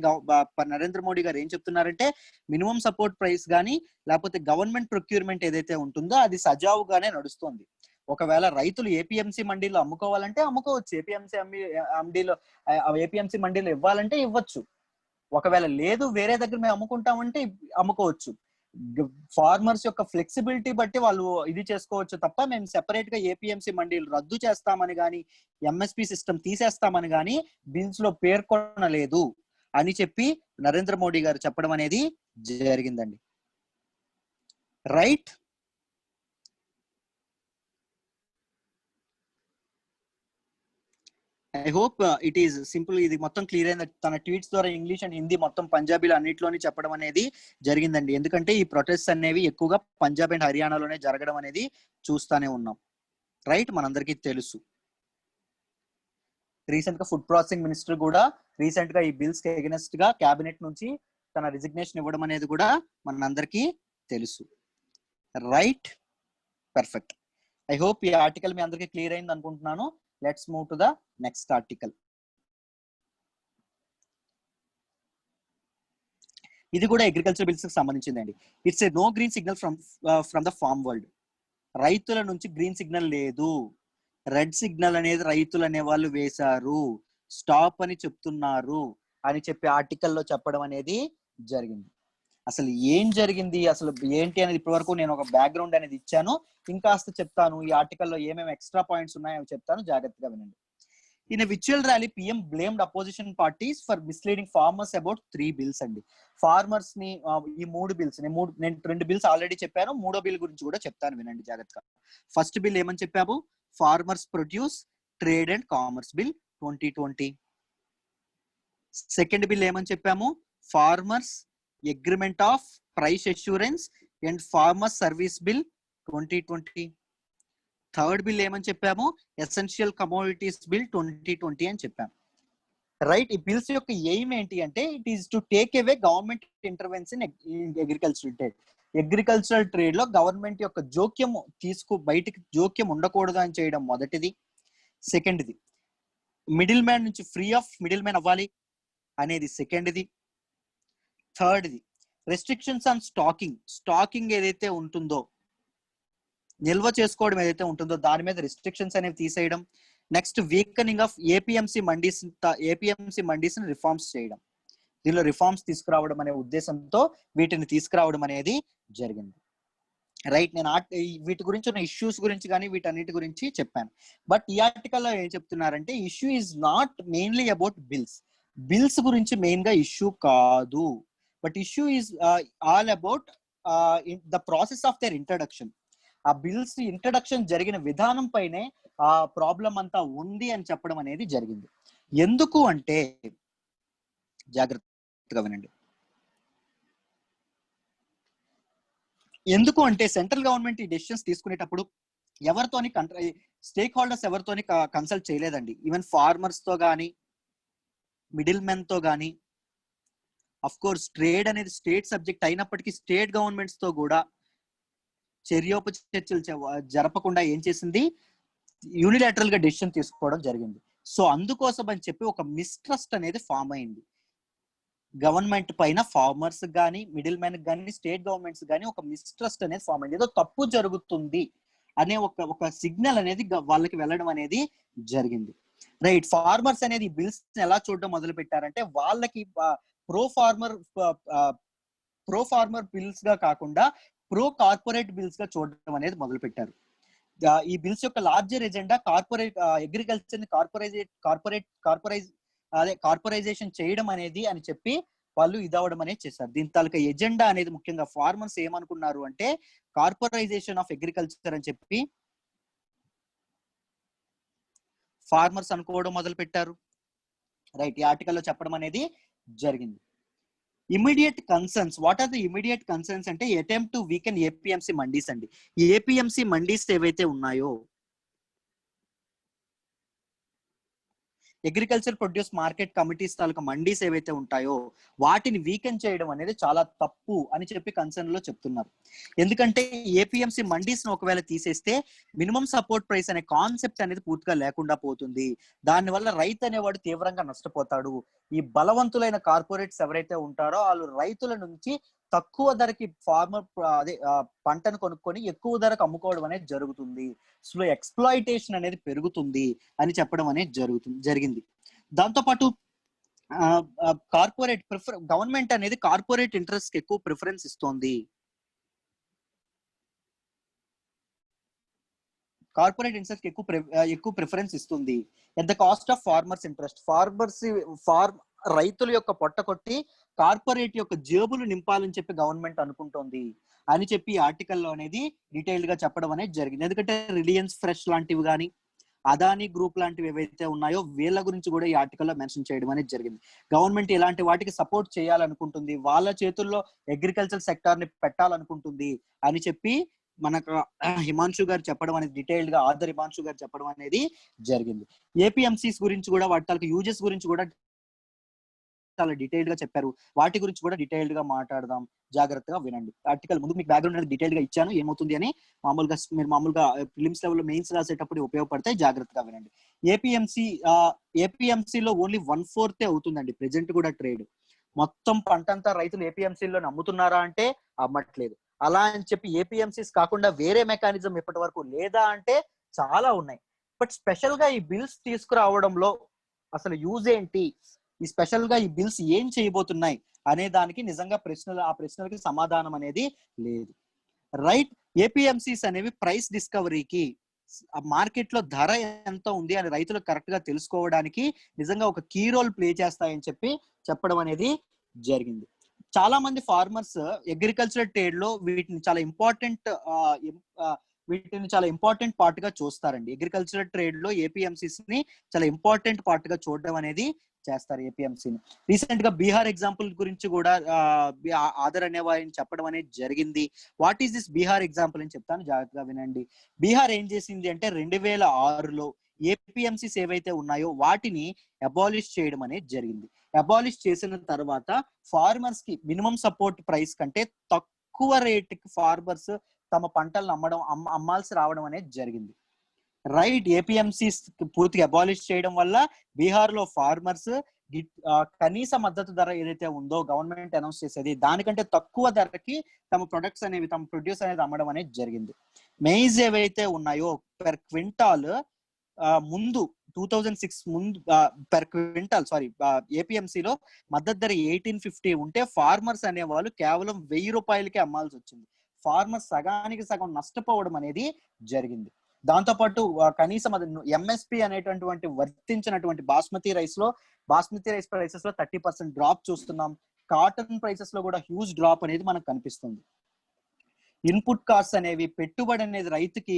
నరేంద్ర మోడీ గారు ఏం చెప్తున్నారంటే, మినిమం సపోర్ట్ ప్రైస్ కానీ లేకపోతే గవర్నమెంట్ ప్రొక్యూర్మెంట్ ఏదైతే ఉంటుందో అది సజావుగానే నడుస్తుంది. ఒకవేళ రైతులు ఏపీఎంసీ మండీలో అమ్ముకోవాలంటే అమ్ముకోవచ్చు, ఏపీఎంసీ మండీలో ఇవ్వాలంటే ఇవ్వచ్చు. ఒకవేళ లేదు వేరే దగ్గర మేము అమ్ముకుంటామంటే అమ్ముకోవచ్చు. ఫార్మర్స్ యొక్క ఫ్లెక్సిబిలిటీ బట్టి వాళ్ళు ఇది చేసుకోవచ్చు తప్ప, మేము సెపరేట్ గా ఏపీఎంసీ మండీలు రద్దు చేస్తామని కానీ, ఎంఎస్పి సిస్టమ్ తీసేస్తామని కానీ బిల్స్ లో పేర్కొనలేదు అని చెప్పి నరేంద్ర మోడీ గారు చెప్పడం అనేది జరిగిందండి. Right, I hope it is simple. ఇది మొత్తం క్లియర్ అయింది. తన ట్వీట్స్ ద్వారా ఇంగ్లీష్ అండ్ హిందీ మొత్తం పంజాబీలో అన్నింటిలోని చెప్పడం అనేది జరిగిందండి. ఎందుకంటే ఈ ప్రొటెస్ట్ అనేవి ఎక్కువగా పంజాబ్ అండ్ హర్యానాలోనే జరగడం అనేది చూస్తానే ఉన్నాం. రైట్, మనందరికీ తెలుసు. రీసెంట్ గా ఫుడ్ ప్రాసెసింగ్ మినిస్టర్ కూడా రీసెంట్ గా ఈ బిల్స్ కి ఎగనెస్ట్ గా క్యాబినెట్ నుంచి తన రిజిగ్నేషన్ ఇవ్వడం అనేది కూడా మనందరికీ తెలుసు. Right, perfect. ఐ హోప్ ఈ ఆర్టికల్ మీ అందరికీ క్లియర్ అయింది అనుకుంటున్నాను. Let's move to the next article. ఇది కూడా అగ్రికల్చర్ బిల్స్ కి సంబంధించిందండి. It's a no green signal from the farm world. రైతుల నుంచి గ్రీన్ సిగ్నల్ లేదు, రెడ్ సిగ్నల్ అనేది రైతులు అనే వాళ్ళు వేశారు, స్టాప్ అని చెప్తున్నారు అని చెప్పి ఆర్టికల్లో చెప్పడం అనేది జరిగింది. అసలు ఏం జరిగింది, అసలు ఏంటి అనేది ఇప్పటి వరకు నేను ఒక బ్యాక్గ్రౌండ్ అనేది ఇచ్చాను. ఇంకాస్త చెప్తాను, ఈ ఆర్టికల్లో ఏమేమి ఎక్స్ట్రా పాయింట్స్ ఉన్నాయో చెప్తాను, జాగ్రత్తగా వినండి. In a virtual rally, PM blamed opposition parties for misleading farmers about 3 bills అండి. ఫార్మర్స్ ని ఈ 3 బిల్స్ నేను 2 బిల్స్ ఆల్రెడీ చెప్పాను, 3వ బిల్ గురించి కూడా చెప్తాను, వినండి జాగ్రత్తగా. ఫస్ట్ బిల్ ఏమని చెప్పాము? Farmers produce trade and commerce bill 2020. Second bill ఏమని చెప్పాము? Farmers agreement of price assurance and farmers service bill 2020. Third bill ఏమని చెప్పాము? ఎసెన్షియల్ కమోడిటీస్ బిల్ 2020 అని చెప్పాము. రైట్, ఈ బిల్స్ యొక్క ఎయిమ్ ఏంటి అంటే it is to take away government intervention in agricultural trade. Agricultural trade లో గవర్నమెంట్ యొక్క జోక్యం బయటికి జోక్యం ఉండకూడదు అని చేయడం మొదటిది. సెకండ్ది, మిడిల్ మ్యాన్ నుంచి ఫ్రీ ఆఫ్ మిడిల్ మ్యాన్ అవ్వాలి అనేది సెకండ్ది. థర్డ్ది, రెస్ట్రిక్షన్స్ ఆన్ స్టాకింగ్ ఏదైతే ఉంటుందో, నిల్వ చేసుకోవడం ఏదైతే ఉంటుందో దాని మీద రిస్ట్రిక్షన్స్ అనేవి తీసేయడం. Next, weakening of APMC mandis reforms చేయడం. దీనిలో రిఫార్మ్స్ తీసుకురావడం అనే ఉద్దేశంతో వీటిని తీసుకురావడం అనేది జరిగింది. రైట్, నేను వీటి గురించి ఉన్న ఇష్యూస్ గురించి కానీ వీటన్నిటి గురించి చెప్పాను. బట్ ఈ ఆర్టికల్లో ఏం చెప్తున్నారంటే issue is not mainly about bills గురించి మెయిన్ గా ఇష్యూ కాదు, but issue is all about the process of their introduction. ఆ బిల్స్ ఇంట్రడక్షన్ జరిగిన విధానం పైనే ఆ ప్రాబ్లం అంతా ఉంది అని చెప్పడం అనేది జరిగింది. ఎందుకు అంటే జాగ్రత్తగా వినండి. ఎందుకు అంటే సెంట్రల్ గవర్నమెంట్ ఈ డెసిషన్స్ తీసుకునేటప్పుడు ఎవరితోని స్టేక్ హోల్డర్స్ ఎవరితోని కన్సల్ట్ చేయలేదండి. ఈవెన్ ఫార్మర్స్ తో కానీ మిడిల్ మెన్ తో కానీ. అఫ్ కోర్స్ ట్రేడ్ అనేది స్టేట్ సబ్జెక్ట్ అయినప్పటికీ స్టేట్ గవర్నమెంట్స్ తో కూడా చర్చలు జరపకుండా ఏం చేసింది? యూనిలాటరల్ గా డెసిషన్ తీసుకోవడం జరిగింది. సో అందుకోసం అని చెప్పి ఒక మిస్ట్రస్ట్ అనేది ఫామ్ అయింది గవర్నమెంట్ పైన. ఫార్మర్స్ కానీ మిడిల్ మ్యాన్ కానీ స్టేట్ గవర్నమెంట్స్ కానీ ఒక మిస్ట్రస్ట్ అనేది ఫామ్ అయింది. ఏదో తప్పు జరుగుతుంది అనే ఒక సిగ్నల్ అనేది వాళ్ళకి వెళ్ళడం అనేది జరిగింది. రైట్, ఫార్మర్స్ అనేది బిల్స్ ఎలా చూడడం మొదలు పెట్టారంటే వాళ్ళకి ప్రో ఫార్మర్ బిల్స్ గా కాకుండా ప్రో కార్పొరేట్ బిల్స్ గా చూడడం అనేది మొదలు పెట్టారు. ఈ బిల్స్ యొక్క లార్జర్ ఎజెండా అగ్రికల్చర్ ని కార్పొరైజేషన్ చేయడం అనేది అని చెప్పి వాళ్ళు ఇదవడం అనేది చేశారు. దీని తాలూకా ఎజెండా అనేది ముఖ్యంగా ఫార్మర్స్ ఏమనుకున్నారు అంటే కార్పొరైజేషన్ ఆఫ్ అగ్రికల్చర్ అని చెప్పి ఫార్మర్స్ అనుకోవడం మొదలు పెట్టారు. రైట్, ఈ ఆర్టికల్లో చెప్పడం అనేది జరిగింది. Immediate concerns, what are the immediate concerns అంటే attempt to weaken APMC mandis అండి. ఈ ఏపీఎంసీ మండీస్ ఏవైతే ఉన్నాయో, అగ్రికల్చర్ ప్రొడ్యూస్ మార్కెట్ కమిటీస్ తాలూకా మండీస్ ఏవైతే ఉంటాయో వాటిని వీకెన్ చేయడం అనేది చాలా తప్పు అని చెప్పి కన్సర్న్ లో చెప్తున్నారు. ఎందుకంటే ఏపీఎంసీ మండీస్ ను ఒకవేళ తీసేస్తే మినిమం సపోర్ట్ ప్రైస్ అనే కాన్సెప్ట్ అనేది పూర్తిగా లేకుండా పోతుంది. దానివల్ల రైతు అనేవాడు తీవ్రంగా నష్టపోతాడు. ఈ బలవంతులైన కార్పొరేట్స్ ఎవరైతే ఉంటారో వాళ్ళు రైతుల నుంచి తక్కువ ధరకి పంటను కొనుక్కొని ఎక్కువ ధరకు అమ్ముకోవడం అనేది జరుగుతుంది. సో ఎక్స్ప్లాయిటేషన్ అనేది పెరుగుతుంది అని చెప్పడం అనేది జరిగింది. దాంతోపాటు గవర్నమెంట్ అనేది కార్పొరేట్ ఇంట్రెస్ట్ కి ఎక్కువ ప్రిఫరెన్స్ ఇస్తోంది. కార్పొరేట్ ఇంట్రెస్ట్ కి ఎక్కువ ప్రిఫరెన్స్ ఇస్తుంది at the cost of farmers interest. రైతుల యొక్క పొట్ట కొట్టి కార్పొరేట్ యొక్క జేబులు నింపాలని చెప్పి గవర్నమెంట్ అనుకుంటోంది అని చెప్పి ఆర్టికల్లో అనేది డీటెయిల్డ్ గా చెప్పడం అనేది జరిగింది. ఎందుకంటే రిలయన్స్ ఫ్రెష్ లాంటివి కానీ అదానీ గ్రూప్ లాంటివి ఏవైతే ఉన్నాయో వీళ్ళ గురించి కూడా ఈ ఆర్టికల్లో మెన్షన్ చేయడం అనేది జరిగింది. గవర్నమెంట్ ఇలాంటి వాటికి సపోర్ట్ చేయాలనుకుంటుంది, వాళ్ళ చేతుల్లో అగ్రికల్చర్ సెక్టార్ ని పెట్టాలనుకుంటుంది అని చెప్పి మనకు హిమాంశు గారు చెప్పడం అనేది డీటెయిల్డ్ గా ఆర్థర్ హిమాంశు గారు చెప్పడం అనేది జరిగింది. ఏపీఎంసీస్ గురించి కూడా వాటి తాలూకు యూజెస్ గురించి కూడా చాలా డీటెయిల్డ్ గా చెప్పారు. వాటి గురించి కూడా డీటెయిల్డ్ గా మాట్లాడదాం, జాగ్రత్తగా వినండి. ఆర్టికల్ ముందు మీకు బ్యాక్గ్రౌండ్ అనేది డీటెయిల్డ్ గా ఇచ్చాను, ఏమవుతుంది అని మీరు మామూలుగా ప్రిలిమ్స్ లెవెల్లో మెయిన్స్ రాసేటప్పుడు ఉపయోగపడతాయి, జాగ్రత్తగా వినండి. ఏపీఎంసీలో ఓన్లీ 1/4 అవుతుందండి ప్రెజెంట్ కూడా ట్రేడ్. మొత్తం పంటంతా రైతులు ఏపీఎంసీలో అమ్ముతున్నారా అంటే అమ్మట్లేదు. అలా అని చెప్పి ఏపీఎంసీస్ కాకుండా వేరే మెకానిజం ఇప్పటి వరకు లేదా అంటే చాలా ఉన్నాయి. బట్ స్పెషల్ గా ఈ బిల్స్ తీసుకురావడంలో అసలు యూజ్ ఏంటి, ఈ స్పెషల్ గా ఈ బిల్స్ ఏం చేయబోతున్నాయి అనే దానికి నిజంగా ఆ ప్రశ్నలకి సమాధానం అనేది లేదు. రైట్, ఏపీఎంసీస్ అనేవి ప్రైస్ డిస్కవరీకి మార్కెట్ లో ధర ఎంత ఉంది అని రైతులు కరెక్ట్ గా తెలుసుకోవడానికి నిజంగా ఒక కీ రోల్ ప్లే చేస్తాయని చెప్పి చెప్పడం అనేది జరిగింది. చాలా మంది ఫార్మర్స్ అగ్రికల్చర్ ట్రేడ్ లో వీటిని చాలా ఇంపార్టెంట్ పార్ట్ గా చూస్తారండి. అగ్రికల్చర్ ట్రేడ్ లో ఏపీఎంసీస్ ని చాలా ఇంపార్టెంట్ పార్ట్ గా చూడడం అనేది చేస్తారు ఏపీఎంసీని. రీసెంట్ గా బీహార్ ఎగ్జాంపుల్ గురించి కూడా ఆదర్ అనే వారిని చెప్పడం అనేది జరిగింది. What is this Bihar example అని చెప్తాను, జాగ్రత్తగా వినండి. బీహార్ ఏం చేసింది అంటే 2006లో ఏపీఎంసీస్ ఏవైతే ఉన్నాయో వాటిని అబాలిష్ చేయడం అనేది జరిగింది. అబాలిష్ చేసిన తర్వాత ఫార్మర్స్ కి మినిమం సపోర్ట్ ప్రైస్ కంటే తక్కువ రేటుకి ఫార్మర్స్ తమ పంటలను అమ్మాల్సి రావడం అనేది జరిగింది. రైట్, ఏపీఎంసీ పూర్తిగా అబాలిష్ చేయడం వల్ల బీహార్ లో ఫార్మర్స్ కనీస మద్దతు ధర ఏదైతే ఉందో గవర్నమెంట్ అనౌన్స్ చేసేది దానికంటే తక్కువ ధరకి తమ ప్రొడక్ట్స్ అనేవి, తమ ప్రొడ్యూస్ అనేది అమ్మడం అనేది జరిగింది. మెయిజ్ ఏవైతే ఉన్నాయో పెర్ క్వింటాల్ ముందు 2006 ముందు పెర్ క్వింటాల్ ఏపీఎంసీలో మద్దతు ధర 1850 ఉంటే ఫార్మర్స్ అనేవాళ్ళు కేవలం 1000 రూపాయలకే అమ్మాల్సి వచ్చింది. ఫార్మర్స్ సగానికి సగం నష్టపోవడం అనేది జరిగింది. దాంతో పాటు కనీసం అది ఎంఎస్పి అనేటటువంటి వర్తించినటువంటి బాస్మతి రైస్ ప్రైసెస్ లో 30% డ్రాప్ చూస్తున్నాం. కాటన్ ప్రైసెస్ లో కూడా హ్యూజ్ డ్రాప్ అనేది మనకు కనిపిస్తుంది. ఇన్పుట్ కాస్ట్ అనేవి, పెట్టుబడి అనేది రైతుకి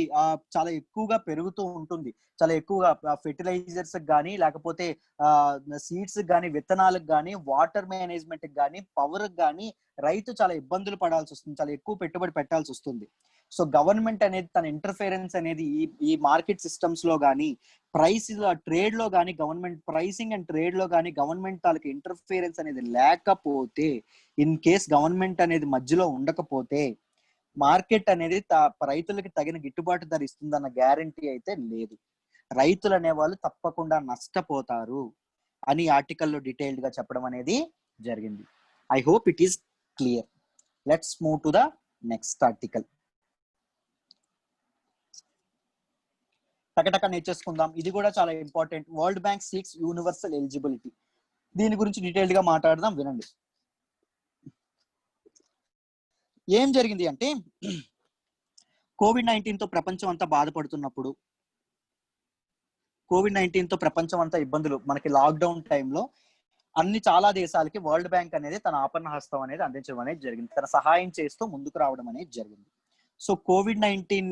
చాలా ఎక్కువగా పెరుగుతూ ఉంటుంది. చాలా ఎక్కువగా ఫెర్టిలైజర్స్ కానీ, లేకపోతే సీడ్స్ కానీ, విత్తనాలకు కానీ, వాటర్ మేనేజ్మెంట్ కానీ, పవర్ కానీ రైతు చాలా ఇబ్బందులు పడాల్సి వస్తుంది. చాలా ఎక్కువ పెట్టుబడి పెట్టాల్సి వస్తుంది. సో గవర్నమెంట్ అనేది తన ఇంటర్ఫిరెన్స్ అనేది ఈ మార్కెట్ సిస్టమ్స్ లో కానీ, ట్రేడ్ లో కానీ, గవర్నమెంట్ ప్రైసింగ్ అండ్ ట్రేడ్ లో కానీ గవర్నమెంట్ తాలూకు ఇంటర్ఫిరెన్స్ అనేది లేకపోతే, ఇన్ కేస్ గవర్నమెంట్ అనేది మధ్యలో ఉండకపోతే మార్కెట్ అనేది రైతులకి తగిన గిట్టుబాటు ధర ఇస్తుందన్న గ్యారంటీ అయితే లేదు. రైతులు అనేవాళ్ళు తప్పకుండా నష్టపోతారు అని ఆర్టికల్లో డీటెయిల్డ్ గా చెప్పడం అనేది జరిగింది. I hope it is clear. Let's move to the next article. టకటక నేర్చేసుకుందాం. ఇది కూడా చాలా important. World bank seeks universal eligibility. దీని గురించి డీటెయిల్డ్ గా మాట్లాడదాం, వినండి. ఏం జరిగింది అంటే, కోవిడ్-19 తో ప్రపంచం అంతా బాధపడుతున్నప్పుడు, కోవిడ్-19 తో ప్రపంచం అంతా ఇబ్బందులు, మనకి లాక్డౌన్ టైంలో చాలా దేశాలకి వరల్డ్ బ్యాంక్ అనేది తన ఆపన్న హస్తం అనేది అందించడం అనేది జరిగింది. తన సహాయం చేస్తూ ముందుకు రావడం అనేది జరిగింది. సో కోవిడ్-19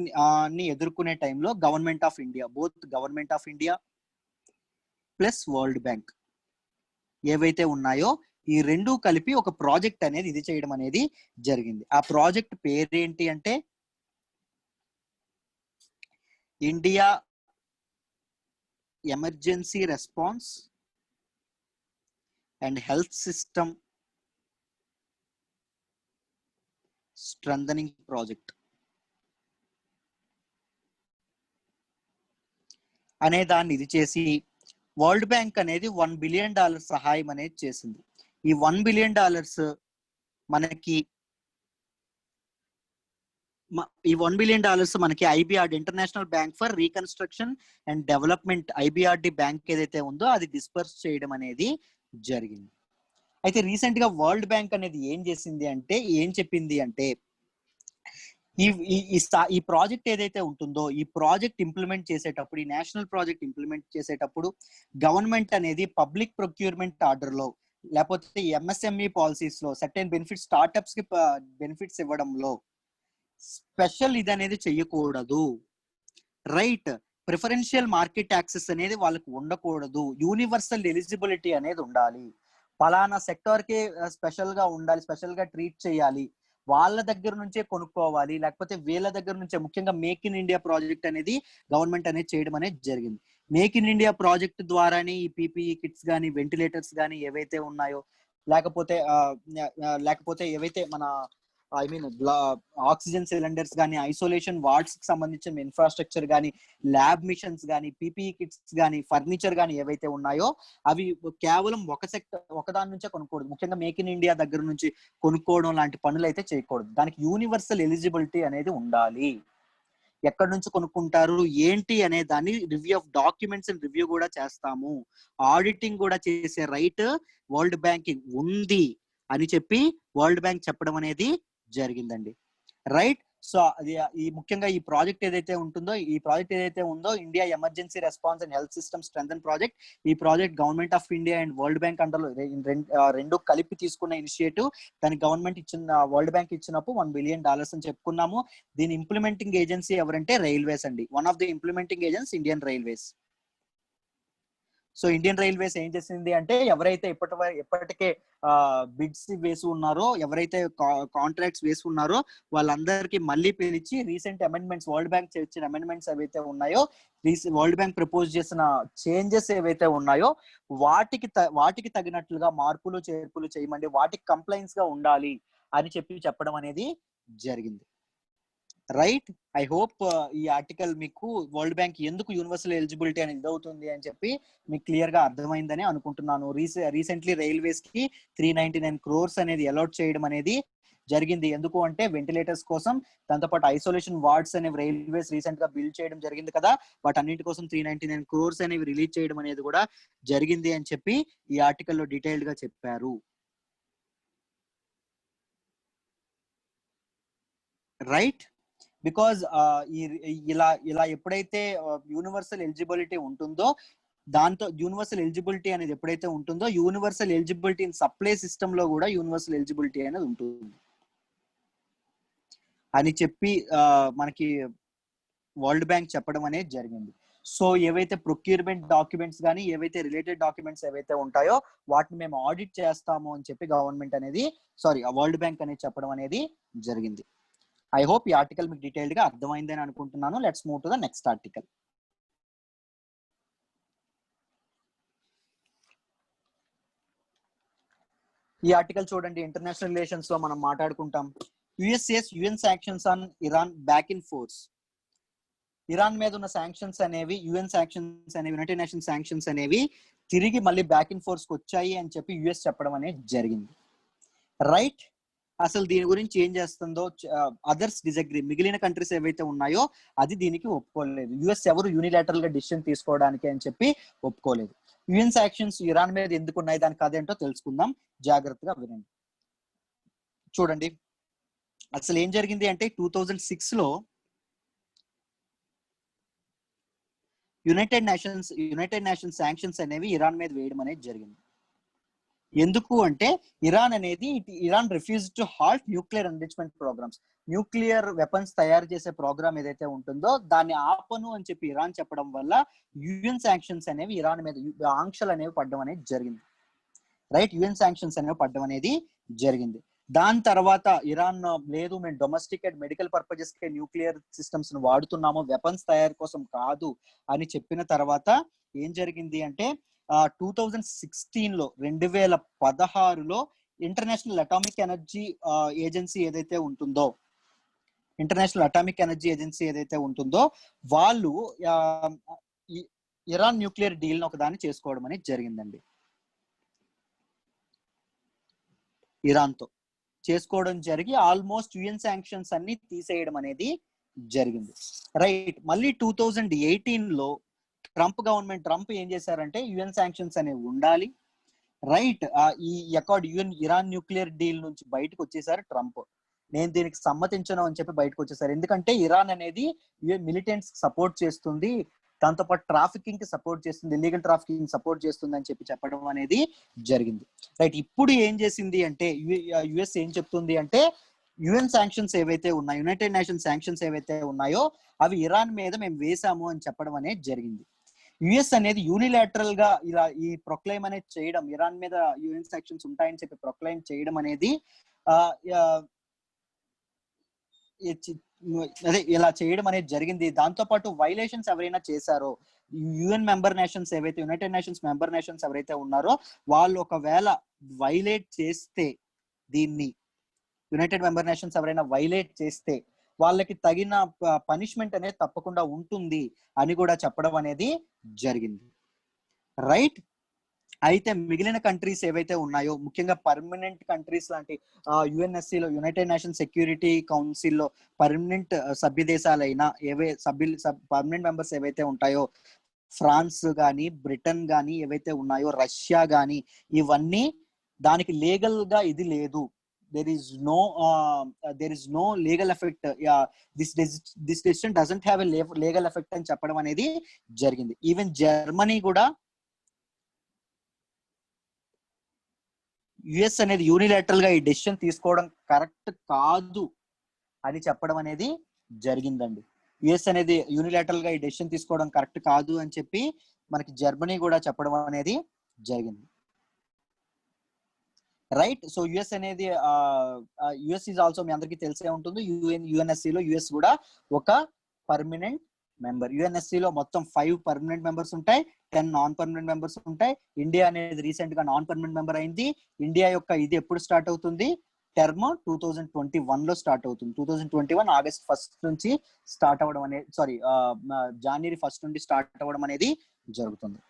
ని ఎదుర్కొనే టైంలో government of India, both government of India plus world bank ఏవైతే ఉన్నాయో ఈ రెండు కలిపి ఒక ప్రాజెక్ట్ అనేది ఇది చేయడం అనేది జరిగింది. ఆ ప్రాజెక్ట్ పేరేంటి అంటే India emergency response and health system strengthening project అనే దాన్ని ఇది చేసి వరల్డ్ బ్యాంక్ అనేది $1 బిలియన్ సహాయం అనేది చేసింది. ఈ $1 బిలియన్ మనకి IBRD, international bank for reconstruction and development, IBRD bank ఏదైతే ఉందో అది డిస్పర్స్ చేయడం అనేది జరిగింది. అయితే రీసెంట్ గా వరల్డ్ బ్యాంక్ అనేది ఏం చెప్పింది అంటే ఈ ప్రాజెక్ట్ ఏదైతే ఉంటుందో ఈ ప్రాజెక్ట్ ఇంప్లిమెంట్ చేసేటప్పుడు, ఈ నేషనల్ ప్రాజెక్ట్ ఇంప్లిమెంట్ చేసేటప్పుడు గవర్నమెంట్ అనేది పబ్లిక్ ప్రొక్యూర్మెంట్ ఆర్డర్ లో లేకపోతే ఎంఎస్ఎంఈ పాలసీస్ లో సర్టెన్ బెనిఫిట్స్, స్టార్ట్అప్స్ కి బెనిఫిట్స్ ఇవ్వడంలో స్పెషల్ ఇది అనేది చెయ్యకూడదు. రైట్, ప్రిఫరెన్షియల్ మార్కెట్ యాక్సెస్ అనేది వాళ్ళకి ఉండకూడదు. యూనివర్సల్ ఎలిజిబిలిటీ అనేది ఉండాలి. పలానా సెక్టర్ కి స్పెషల్ గా ఉండాలి, స్పెషల్ గా ట్రీట్ చేయాలి, వాళ్ళ దగ్గర నుంచే కొనుక్కోవాలి, లేకపోతే వీళ్ళ దగ్గర నుంచే. ముఖ్యంగా మేక్ ఇన్ ఇండియా ప్రాజెక్ట్ అనేది గవర్నమెంట్ అనేది చేయడం అనేది జరిగింది. మేక్ ఇన్ ఇండియా ప్రాజెక్ట్ ద్వారానే ఈ పీపీఈ కిట్స్ కానీ, వెంటిలేటర్స్ కానీ ఏవైతే ఉన్నాయో, లేకపోతే ఏవైతే మన ఆక్సిజన్ సిలిండర్స్ కానీ, ఐసోలేషన్ వార్డ్స్ కి సంబంధించిన ఇన్ఫ్రాస్ట్రక్చర్ కానీ, ల్యాబ్ మిషన్స్ కానీ, పీపీఈ కిట్స్ కానీ, ఫర్నిచర్ కానీ ఏవైతే ఉన్నాయో అవి కేవలం ఒకదాని నుంచే కొనుక్కోవద్దు. ముఖ్యంగా మేక్ ఇన్ ఇండియా దగ్గర నుంచి కొనుక్కోవడం లాంటి పనులు అయితే చేయకూడదు. దానికి యూనివర్సల్ ఎలిజిబిలిటీ అనేది ఉండాలి. ఎక్కడి నుంచి కొనుక్కుంటారు ఏంటి అనే దాన్ని రివ్యూ ఆఫ్ డాక్యుమెంట్స్ రివ్యూ కూడా చేస్తాము, ఆడిటింగ్ కూడా చేసే రైట్ వరల్డ్ బ్యాంక్ ఉంది అని చెప్పి వరల్డ్ బ్యాంక్ చెప్పడం అనేది జరిగిందండి. రైట్, సో అది ఈ ముఖ్యంగా ఈ ప్రాజెక్ట్ ఏదైతే ఉందో India emergency response and health system strengthen project. ఈ project government of India and world bank అండర్లో రెండు కలిపి తీసుకున్న ఇనిషియేటివ్. దాని గవర్నమెంట్ వరల్డ్ బ్యాంక్ ఇచ్చినప్పుడు $1 బిలియన్ అని చెప్పుకున్నాము. దీని ఇంప్లిమెంటింగ్ ఏజెన్సీ ఎవరంటే రైల్వేస్ అండి. One of the implementing agency Indian railways. So Indian railways ఏం చేసింది అంటే ఎవరైతే ఇప్పటికే బిడ్స్ వేసి ఉన్నారో, ఎవరైతే కాంట్రాక్ట్స్ వేసి ఉన్నారో వాళ్ళందరికీ మళ్ళీ పిలిచి రీసెంట్ అమెండ్మెంట్స్, వరల్డ్ బ్యాంక్ చేసిన అమెండ్మెంట్స్ ఏవైతే ఉన్నాయో, వరల్డ్ బ్యాంక్ ప్రపోజ్ చేసిన చేంజెస్ ఏవైతే ఉన్నాయో వాటికి తగినట్లుగా మార్పులు చేర్పులు చేయమండి, వాటికి కంప్లైంట్స్ గా ఉండాలి అని చెప్పడం అనేది జరిగింది. రైట్. ఐ హోప్ ఈ ఆర్టికల్ మీకు వరల్డ్ బ్యాంక్ ఎందుకు యూనివర్సల్ ఎలిజిబిలిటీ అనేది ఇదవుతుంది అని చెప్పి మీకు క్లియర్ గా అర్థమైందని అనుకుంటున్నాను. రీసెంట్లీ రైల్వేస్ కి 399 crores అనేది అలాట్ చేయడం అనేది జరిగింది. ఎందుకు అంటే వెంటిలేటర్స్ కోసం, దాంతోపాటు ఐసోలేషన్ వార్డ్స్ అనేవి రైల్వేస్ రీసెంట్ గా బిల్డ్ చేయడం జరిగింది కదా, వాటన్నిటి కోసం 399 crores అనేవి రిలీజ్ చేయడం అనేది కూడా జరిగింది అని చెప్పి ఈ ఆర్టికల్లో డీటెయిల్డ్ గా చెప్పారు. రైట్. బికాజ్ ఇలా ఎప్పుడైతే యూనివర్సల్ ఎలిజిబిలిటీ ఉంటుందో, దాంతో యూనివర్సల్ ఎలిజిబిలిటీ అనేది ఎప్పుడైతే ఉంటుందో, universal eligibility in supply system లో కూడా యూనివర్సల్ ఎలిజిబిలిటీ అనేది ఉంటుంది అని చెప్పి మనకి వరల్డ్ బ్యాంక్ చెప్పడం అనేది జరిగింది. సో ఏవైతే ప్రొక్యూర్మెంట్ డాక్యుమెంట్స్ కానీ, ఏవైతే రిలేటెడ్ డాక్యుమెంట్స్ ఏవైతే ఉంటాయో వాటిని మేము ఆడిట్ చేస్తాము అని చెప్పి వరల్డ్ బ్యాంక్ అనేది చెప్పడం అనేది జరిగింది. ఐ హోప్ ఈ ఆర్టికల్ మీకు డీటెయిల్డ్ గా అర్థమైందని అనుకుంటున్నాను. Let's move to the next article. ఈ ఆర్టికల్ చూడండి, ఇంటర్నేషనల్ రిలేషన్స్ లో మనం మాట్లాడుకుంటాం. US says UN sanctions on Iran back in force. Iran మీద ఉన్న శాంక్షన్స్ అనేవి, యుఎన్ శాంక్షన్స్ అనేవి, యునైటెడ్ నేషన్స్ శాంక్షన్స్ అనేవి తిరిగి మళ్ళీ బ్యాక్ ఇన్ ఫోర్స్ కి వచ్చాయి అని చెప్పి యుఎస్ చెప్పడం అనేది జరిగింది. రైట్. అసలు దీని గురించి ఏం చేస్తుందో అదర్స్ డిజగ్రీ, మిగిలిన కంట్రీస్ ఏవైతే ఉన్నాయో అది దీనికి ఒప్పుకోలేదు. యుఎస్ ఎవరు యూనిలాటరల్ గా డిసిషన్ తీసుకోవడానికి అని చెప్పి ఒప్పుకోలేదు. యుఎన్ శాంక్షన్స్ ఇరాన్ మీద ఎందుకు ఉన్నాయి, దానికి అదేంటో తెలుసుకుందాం, జాగ్రత్తగా వినండి. చూడండి అసలు ఏం జరిగింది అంటే 2006 లో యునైటెడ్ నేషన్స్ శాంక్షన్స్ అనేవి ఇరాన్ మీద వేయడం అనేది జరిగింది. ఎందుకు అంటే Iran refuse to halt nuclear enrichment programs. Nuclear weapons తయారు చేసే ప్రోగ్రామ్ ఏదైతే ఉంటుందో దాన్ని ఆపను అని చెప్పి ఇరాన్ చెప్పడం వల్ల యుఎన్ శాంక్షన్స్ అనేవి ఇరాన్ మీద ఆంక్షలు అనేవి పడడం అనేది జరిగింది. రైట్. యుఎన్ శాంక్షన్స్ అనేవి పడడం అనేది జరిగింది. దాని తర్వాత ఇరాన్ లేదు, మేము డొమెస్టిక్ అండ్ మెడికల్ పర్పజెస్ కి న్యూక్లియర్ సిస్టమ్స్ ను వాడుతున్నాము, వెపన్స్ తయారు కోసం కాదు అని చెప్పిన తర్వాత ఏం జరిగింది అంటే 2016లో ఇంటర్నేషనల్ అటామిక్ ఎనర్జీ ఏజెన్సీ ఏదైతే ఉంటుందో వాళ్ళు ఇరాన్ న్యూక్లియర్ డీల్ ను ఒకదాన్ని చేసుకోవడం అనేది జరిగిందండి. ఇరాన్ తో చేసుకోవడం జరిగి ఆల్మోస్ట్ యుఎన్ శాంక్షన్స్ అన్ని తీసేయడం అనేది జరిగింది. రైట్. మళ్ళీ 2018లో ట్రంప్ ఏం చేశారంటే యుఎన్ శాంక్షన్స్ అనేవి ఉండాలి, రైట్, ఈ ఇరాన్ న్యూక్లియర్ డీల్ నుంచి బయటకు వచ్చేసారు ట్రంప్. నేను దీనికి సమ్మతించను అని చెప్పి బయటకు వచ్చేసారు. ఎందుకంటే ఇరాన్ అనేది మిలిటెంట్స్ సపోర్ట్ చేస్తుంది, దాంతోపాటు ట్రాఫికింగ్ కి సపోర్ట్ చేస్తుంది, ఇల్లీగల్ ట్రాఫికింగ్ సపోర్ట్ చేస్తుంది అని చెప్పి చెప్పడం అనేది జరిగింది. రైట్. ఇప్పుడు ఏం చేసింది అంటే యుఎస్ ఏం చెప్తుంది అంటే యుఎన్ శాంక్షన్స్ ఏవైతే ఉన్నాయో, యునైటెడ్ నేషన్స్ శాంక్షన్స్ ఏవైతే ఉన్నాయో అవి ఇరాన్ మీద మేము వేసాము అని చెప్పడం అనేది జరిగింది. యుఎస్ అనేది యూనిలాటరల్ గా ఇలా ఈ ప్రొక్లైమ్ అనేది చేయడం, ఇరాన్ మీద యుఎన్ శాంక్షన్స్ ఉంటాయని చెప్పి ప్రొక్లైమ్ చేయడం అనేది ఇలా చేయడం అనేది జరిగింది. దాంతో పాటు వైలేషన్స్ ఎవరైనా చేశారో, యుఎన్ మెంబర్ నేషన్స్ ఏవైతే, యునైటెడ్ నేషన్స్ మెంబర్ నేషన్స్ ఎవరైతే ఉన్నారో వాళ్ళు ఒకవేళ వైలేట్ చేస్తే, దీన్ని యునైటెడ్ మెంబర్ నేషన్స్ ఎవరైనా వైలేట్ చేస్తే వాళ్ళకి తగిన పనిష్మెంట్ అనేది తప్పకుండా ఉంటుంది అని కూడా చెప్పడం అనేది జరిగింది. రైట్. అయితే మిగిలిన కంట్రీస్ ఏవైతే ఉన్నాయో, ముఖ్యంగా పర్మనెంట్ కంట్రీస్ లాంటి యుఎన్ఎస్సిలో, యునైటెడ్ నేషన్స్ సెక్యూరిటీ కౌన్సిల్లో పర్మనెంట్ సభ్య దేశాలైన పర్మనెంట్ మెంబర్స్ ఏవైతే ఉంటాయో, ఫ్రాన్స్ కానీ, బ్రిటన్ కానీ ఏవైతే ఉన్నాయో, రష్యా కానీ, ఇవన్నీ దానికి లీగల్ గా ఇది లేదు, there is no there is no legal effect. This decision doesn't have a legal effect అని చెప్పడం అనేది జరిగింది. ఈవెన్ జర్మనీ కూడా యుఎస్ అనేది యూనిలాటరల్ గా ఈ డెసిషన్ తీసుకోవడం కరెక్ట్ కాదు అని చెప్పడం అనేది జరిగిందండి. యుఎస్ అనేది యూనిలాటరల్ గా ఈ డెసిషన్ తీసుకోవడం కరెక్ట్ కాదు అని చెప్పి మనకి జర్మనీ కూడా చెప్పడం అనేది జరిగింది. రైట్. సో యుఎస్ అనేది యుఎస్ ఈజ్ ఆల్సో మీ అందరికీ తెలిసే ఉంటుంది, యుఎన్ఎస్సి లో యుఎస్ కూడా ఒక పర్మనెంట్ మెంబర్. యుఎన్ఎస్సి లో మొత్తం 5 పర్మనెంట్ మెంబర్స్ ఉంటాయి, 10 నాన్ పర్మనెంట్ మెంబర్స్ ఉంటాయి. ఇండియా అనేది రీసెంట్ గా నాన్ పర్మనెంట్ మెంబర్ అయింది. ఇండియా యొక్క ఇది ఎప్పుడు స్టార్ట్ అవుతుంది, టర్మ్ 2021 లో స్టార్ట్ అవుతుంది. 2021 ఆగస్ట్ 1 నుంచి స్టార్ట్ అవ్వడం అనేది జనవరి 1 నుండి స్టార్ట్ అవ్వడం అనేది జరుగుతుంది.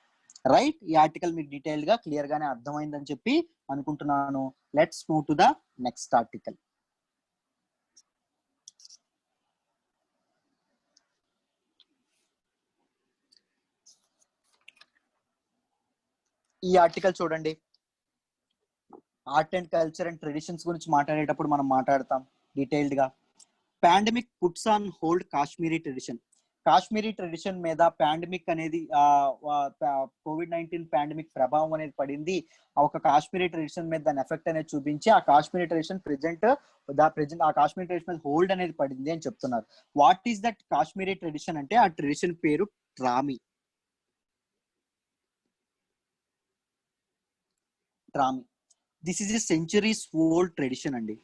రైట్. ఈ ఆర్టికల్ మీకు డీటెయిల్ గా క్లియర్ గానే అర్థమైందని చెప్పి అనుకుంటున్నాను. Let's move to the next article. ఈ ఆర్టికల్ చూడండి. Art and culture and traditions గురించి మాట్లాడేటప్పుడు మనం మాట్లాడతాం డీటెయిల్డ్ గా. Pandemic puts on hold Kashmiri tradition. Kashmiri tradition మీద పాండమిక్ అనేది COVID-19 పాండమిక్ ప్రభావం అనేది పడింది. ఒక కాశ్మీరీ ట్రెడిషన్ మీద దాని ఎఫెక్ట్ అనేది చూపించి ఆ కాశ్మీరీ ట్రెడిషన్ ప్రెజెంట్ ఆ కాశ్మీరీ ట్రెడిషన్ మీద హోల్డ్ అనేది పడింది అని చెప్తున్నారు. What is that Kashmiri tradition అంటే ఆ ట్రెడిషన్ పేరు Trami. This is a centuries old tradition అండి.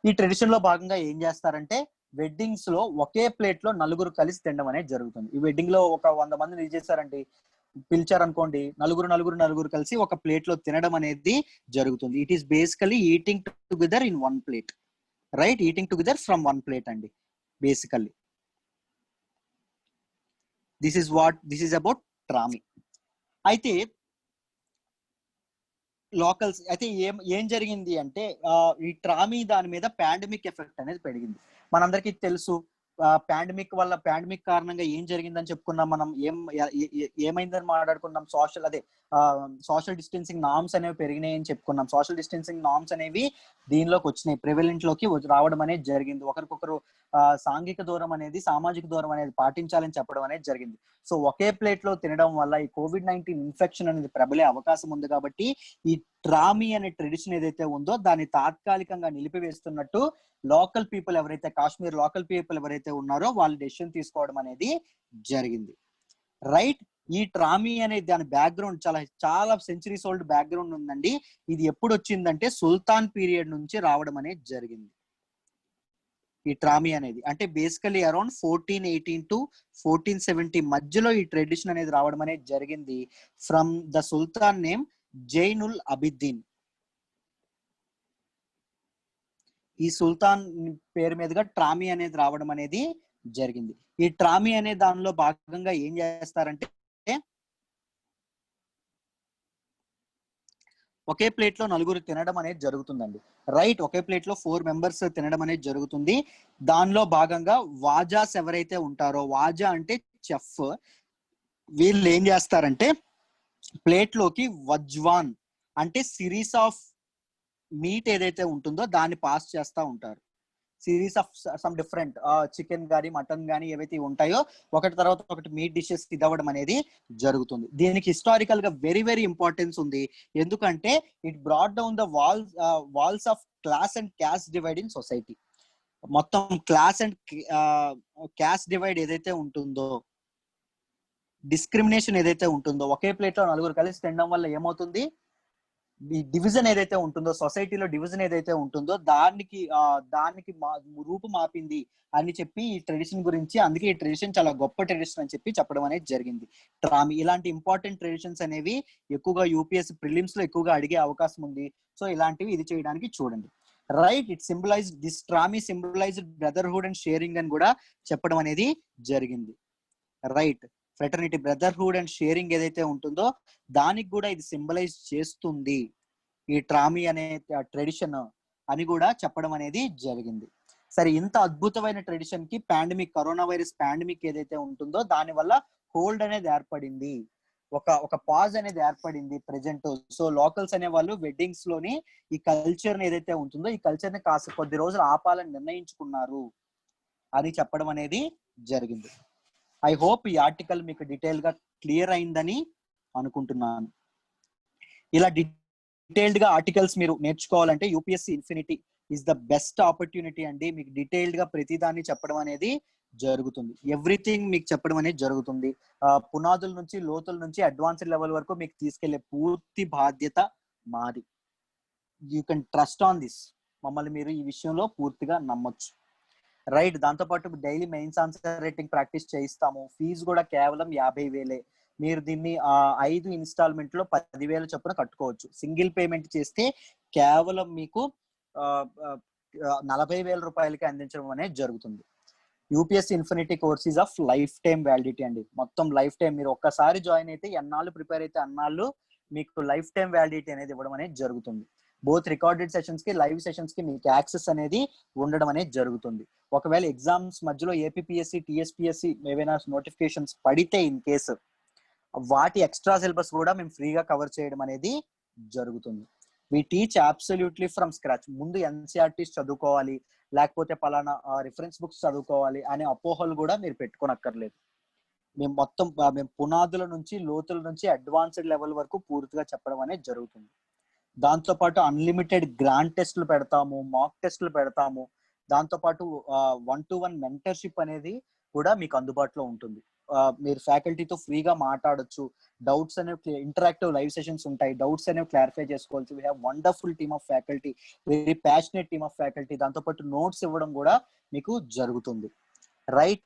ఈ ట్రెడిషన్ లో భాగంగా ఏం చేస్తారంటే వెడ్డింగ్స్ లో ఒకే ప్లేట్ లో నలుగురు కలిసి తినడం అనేది జరుగుతుంది. ఈ వెడ్డింగ్ లో ఒక 100 మందిని ఇది చేశారండి, పిలిచారనుకోండి, నలుగురు కలిసి ఒక ప్లేట్ లో తినడం అనేది జరుగుతుంది. It is basically eating together in one plate. Right. Eating together from one plate అండి basically. This is about trami. అయితే లోకల్స్ అయితే ఏం జరిగింది అంటే ఈ ట్రామీ దాని మీద పాండమిక్ ఎఫెక్ట్ అనేది పెరిగింది. మనందరికీ తెలుసు పాండమిక్ కారణంగా ఏం జరిగిందని చెప్పుకున్నాం మనం. ఏమైందని మాట్లాడుకున్నాం. సోషల్ డిస్టెన్సింగ్ నార్మ్స్ అనేవి పెరిగినాయి అని చెప్పుకున్నాం. సోషల్ డిస్టెన్సింగ్ నార్మ్స్ అనేవి దీనిలోకి వచ్చినాయి, ప్రివెలెంట్ లోకి రావడం అనేది జరిగింది. ఒకరికొకరు సాంఘిక దూరం అనేది, సామాజిక దూరం అనేది పాటించాలని చెప్పడం అనేది జరిగింది. సో ఒకే ప్లేట్ లో తినడం వల్ల ఈ COVID-19 ఇన్ఫెక్షన్ అనేది ప్రబలే అవకాశం ఉంది. కాబట్టి ఈ ట్రామీ అనే ట్రెడిషన్ ఏదైతే ఉందో దాన్ని తాత్కాలికంగా నిలిపివేస్తున్నట్టు లోకల్ పీపుల్ ఎవరైతే, కాశ్మీర్ లోకల్ పీపుల్ ఎవరైతే ఉన్నారో వాళ్ళు డెసిషన్ తీసుకోవడం అనేది జరిగింది. రైట్. ఈ ట్రామీ అనే దాని బ్యాక్గ్రౌండ్ చాలా సెంచరీస్ ఓల్డ్ బ్యాక్గ్రౌండ్ ఉందండి. ఇది ఎప్పుడు వచ్చిందంటే సుల్తాన్ పీరియడ్ నుంచి రావడం అనేది జరిగింది. ఈ ట్రామీ అనేది అంటే బేసికలీ అరౌండ్ 1418 టు 1470 మధ్యలో ఈ ట్రెడిషన్ అనేది రావడం అనేది జరిగింది. From the sultan name Zainul Abidin. ఈ సుల్తాన్ పేరు మీదుగా ట్రామీ అనేది రావడం అనేది జరిగింది. ఈ ట్రామీ అనే దానిలో భాగంగా ఏం చేస్తారంటే ఒకే ప్లేట్ లో నలుగురు తినడం అనేది జరుగుతుందండి. రైట్. ఒకే ప్లేట్ లో 4 మెంబర్స్ తినడం అనేది జరుగుతుంది. దానిలో భాగంగా వాజాస్ ఎవరైతే ఉంటారో, వాజా అంటే చెఫ్, వీళ్ళు ఏం చేస్తారంటే ప్లేట్ లోకి వజ్వాన్ అంటే సిరీస్ ఆఫ్ మీట్ ఏదైతే ఉంటుందో దాన్ని పాస్ చేస్తూ ఉంటారు. Series of some different chicken కానీ మటన్ కానీ ఏవైతే ఉంటాయో ఒకటి తర్వాత ఒకటి మీట్ డిషెస్ ఇవ్వడం అనేది జరుగుతుంది. దీనికి హిస్టారికల్ గా వెరీ వెరీ ఇంపార్టెన్స్ ఉంది. ఎందుకంటే it brought down the walls of class and caste divide in society. మొత్తం క్లాస్ అండ్ క్యాస్ట్ డివైడ్ ఏదైతే ఉంటుందో, డిస్క్రిమినేషన్ ఏదైతే ఉంటుందో, ఒకే ప్లేట్ లో నలుగురు కలిసి తినడం వల్ల ఏమవుతుంది, ఈ డివిజన్ ఏదైతే ఉంటుందో, సొసైటీలో డివిజన్ ఏదైతే ఉంటుందో దానికి రూపు మాపింది అని చెప్పి ఈ ట్రెడిషన్ గురించి, అందుకే ఈ ట్రెడిషన్ చాలా గొప్ప ట్రెడిషన్ అని చెప్పి చెప్పడం అనేది జరిగింది. ట్రామీ ఇలాంటి ఇంపార్టెంట్ ట్రెడిషన్స్ అనేవి ఎక్కువగా యూపీఎస్సీ ప్రిలిమ్స్ లో ఎక్కువగా అడిగే అవకాశం ఉంది. సో ఇలాంటివి ఇది చేయడానికి చూడండి. Right. It symbolised, this Trami symbolised brotherhood and sharing అని కూడా చెప్పడం అనేది జరిగింది. Right. Fraternity, brotherhood and sharing ఏదైతే ఉంటుందో దానికి కూడా ఇది సింబలైజ్ చేస్తుంది ఈ ట్రామీ అనే ట్రెడిషన్ అని కూడా చెప్పడం అనేది జరిగింది. సరే, ఇంత అద్భుతమైన ట్రెడిషన్ కి కరోనా వైరస్ పాండమిక్ ఏదైతే ఉంటుందో దాని వల్ల హోల్డ్ అనేది ఏర్పడింది. ఒక పాజ్ అనేది ఏర్పడింది ప్రెజెంట్. సో లోకల్స్ అనే వాళ్ళు వెడ్డింగ్స్ లోని ఈ కల్చర్ ఏదైతే ఉంటుందో ఈ కల్చర్ ని కాస్త కొద్ది రోజులు ఆపాలని నిర్ణయించుకున్నారు అని చెప్పడం అనేది జరిగింది. ఐ హోప్ ఈ ఆర్టికల్ మీకు డీటెయిల్ గా క్లియర్ అయిందని అనుకుంటున్నాను. ఇలా డీటెయిల్డ్ గా ఆర్టికల్స్ మీరు నేర్చుకోవాలంటే UPSC infinity is the best opportunity అండి. మీకు డీటెయిల్డ్ గా ప్రతిదాన్ని చెప్పడం అనేది జరుగుతుంది. ఎవ్రీథింగ్ మీకు చెప్పడం అనేది జరుగుతుంది. పునాదుల నుంచి లోతుల నుంచి అడ్వాన్స్డ్ లెవెల్ వరకు మీకు తీసుకెళ్లే పూర్తి బాధ్యత మాది. You can trust on this. మమ్మల్ని మీరు ఈ విషయంలో పూర్తిగా నమ్మొచ్చు. రైట్. దాంతోపాటు daily mains answer writing practice చేయిస్తాము. ఫీజు కూడా కేవలం 50,000. మీరు దీన్ని 5 ఇన్స్టాల్మెంట్ లో 10,000 చొప్పున కట్టుకోవచ్చు. సింగిల్ పేమెంట్ చేస్తే కేవలం మీకు 40,000 రూపాయలకి అందించడం అనేది జరుగుతుంది. UPSC infinity courses of life time validity అండి. మొత్తం లైఫ్ టైం మీరు ఒక్కసారి జాయిన్ అయితే ఎన్నాళ్ళు ప్రిపేర్ అయితే అన్నాళ్ళు మీకు లైఫ్ టైం వ్యాలిడిటీ అనేది ఇవ్వడం అనేది జరుగుతుంది. బోత్ రికార్డెడ్ సెషన్స్ కి లైవ్ సెషన్స్ కి మీకు యాక్సెస్ అనేది ఉండడం అనేది జరుగుతుంది. ఒకవేళ ఎగ్జామ్స్ మధ్యలో ఏపీపీఎస్సీ టీఎస్పీఎస్సీ ఏవైనా నోటిఫికేషన్స్ పడితే ఇన్ కేసు వాటి ఎక్స్ట్రా సిలబస్ కూడా మేము ఫ్రీగా కవర్ చేయడం అనేది జరుగుతుంది. We teach absolutely from scratch. ముందు ఎన్సీఆర్టీస్ చదువుకోవాలి లేకపోతే పలానా రిఫరెన్స్ బుక్స్ చదువుకోవాలి అనే అపోహలు కూడా మీరు పెట్టుకోనక్కర్లేదు. మేము మొత్తం మేము పునాదుల నుంచి లోతుల నుంచి అడ్వాన్స్డ్ లెవెల్ వరకు పూర్తిగా చెప్పడం అనేది జరుగుతుంది. దాంతో పాటు అన్లిమిటెడ్ గ్రాండ్ టెస్ట్లు పెడతాము, మాక్ టెస్ట్లు పెడతాము. దాంతో పాటు 1-to-1 మెంటర్షిప్ అనేది కూడా మీకు అందుబాటులో ఉంటుంది. మీరు ఫ్యాకల్టీతో ఫ్రీగా మాట్లాడొచ్చు. డౌట్స్ అనేవి ఇంటరాక్టివ్ లైవ్ సెషన్స్ ఉంటాయి. డౌట్స్ అనేవి క్లారిఫై చేసుకోవచ్చు. We have wonderful team of faculty, very passionate team of faculty. దాంతోపాటు నోట్స్ ఇవ్వడం కూడా మీకు జరుగుతుంది. Right.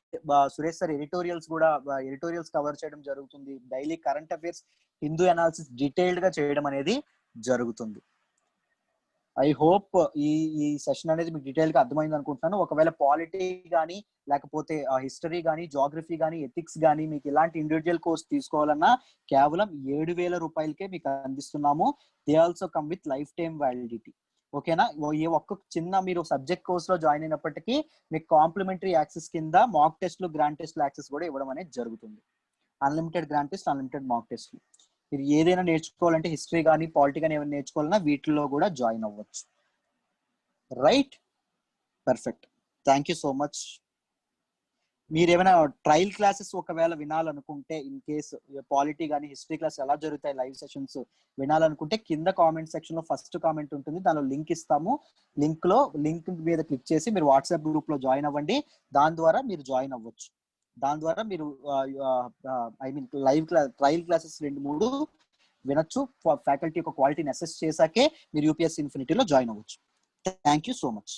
Suresh sir editorials cover చేయడం జరుగుతుంది. Daily current affairs, Hindu analysis detailed గా చేయడం అనేది జరుగుతుంది. ఐ హోప్ ఈ సెషన్ అనేది మీకు డీటెయిల్ గా అర్థమైంది అనుకుంటున్నాను. ఒకవేళ పాలిటీ కానీ లేకపోతే హిస్టరీ కానీ జాగ్రఫీ కానీ ఎథిక్స్ కానీ మీకు ఇలాంటి ఇండివిజువల్ కోర్స్ తీసుకోవాలన్నా కేవలం 7,000 రూపాయలకే మీకు అందిస్తున్నాము. They also come with life time validity. ఓకేనా. ఏ ఒక్క చిన్న మీరు సబ్జెక్ట్ కోర్స్ లో జాయిన్ అయినప్పటికీ మీకు కాంప్లిమెంటరీ యాక్సెస్ కింద మాక్ టెస్ట్లు గ్రాండ్ టెస్ట్లు యాక్సెస్ కూడా ఇవ్వడం అనేది జరుగుతుంది. అన్లిమిటెడ్ గ్రాండ్ టెస్ట్, అన్లిమిటెడ్ మాక్ టెస్ట్లు. మీరు ఏదైనా నేర్చుకోవాలంటే హిస్టరీ కానీ పాలిటీ కానీ ఏమైనా నేర్చుకోవాలన్నా వీటిలో కూడా జాయిన్ అవ్వచ్చు. Right. Perfect. Thank you so much. మీరు ఏమైనా ట్రయల్ క్లాసెస్ ఒకవేళ వినాలనుకుంటే ఇన్ కేస్ పాలిటీ కానీ హిస్టరీ క్లాస్ ఎలా జరుగుతాయి లైవ్ సెషన్స్ వినాలనుకుంటే కింద కామెంట్ సెక్షన్ లో ఫస్ట్ కామెంట్ ఉంటుంది. దానిలో లింక్ ఇస్తాము. లింక్ మీద క్లిక్ చేసి మీరు వాట్సాప్ గ్రూప్ లో జాయిన్ అవ్వండి. దాని ద్వారా మీరు జాయిన్ అవ్వచ్చు. దాని ద్వారా మీరు ట్రయల్ క్లాసెస్ 2-3 వినొచ్చు. ఫ్యాకల్టీ యొక్క క్వాలిటీని అసెస్ చేశాకే మీరు యూపీఎస్సీ ఇన్ఫినిటీలో జాయిన్ అవ్వచ్చు. Thank you so much.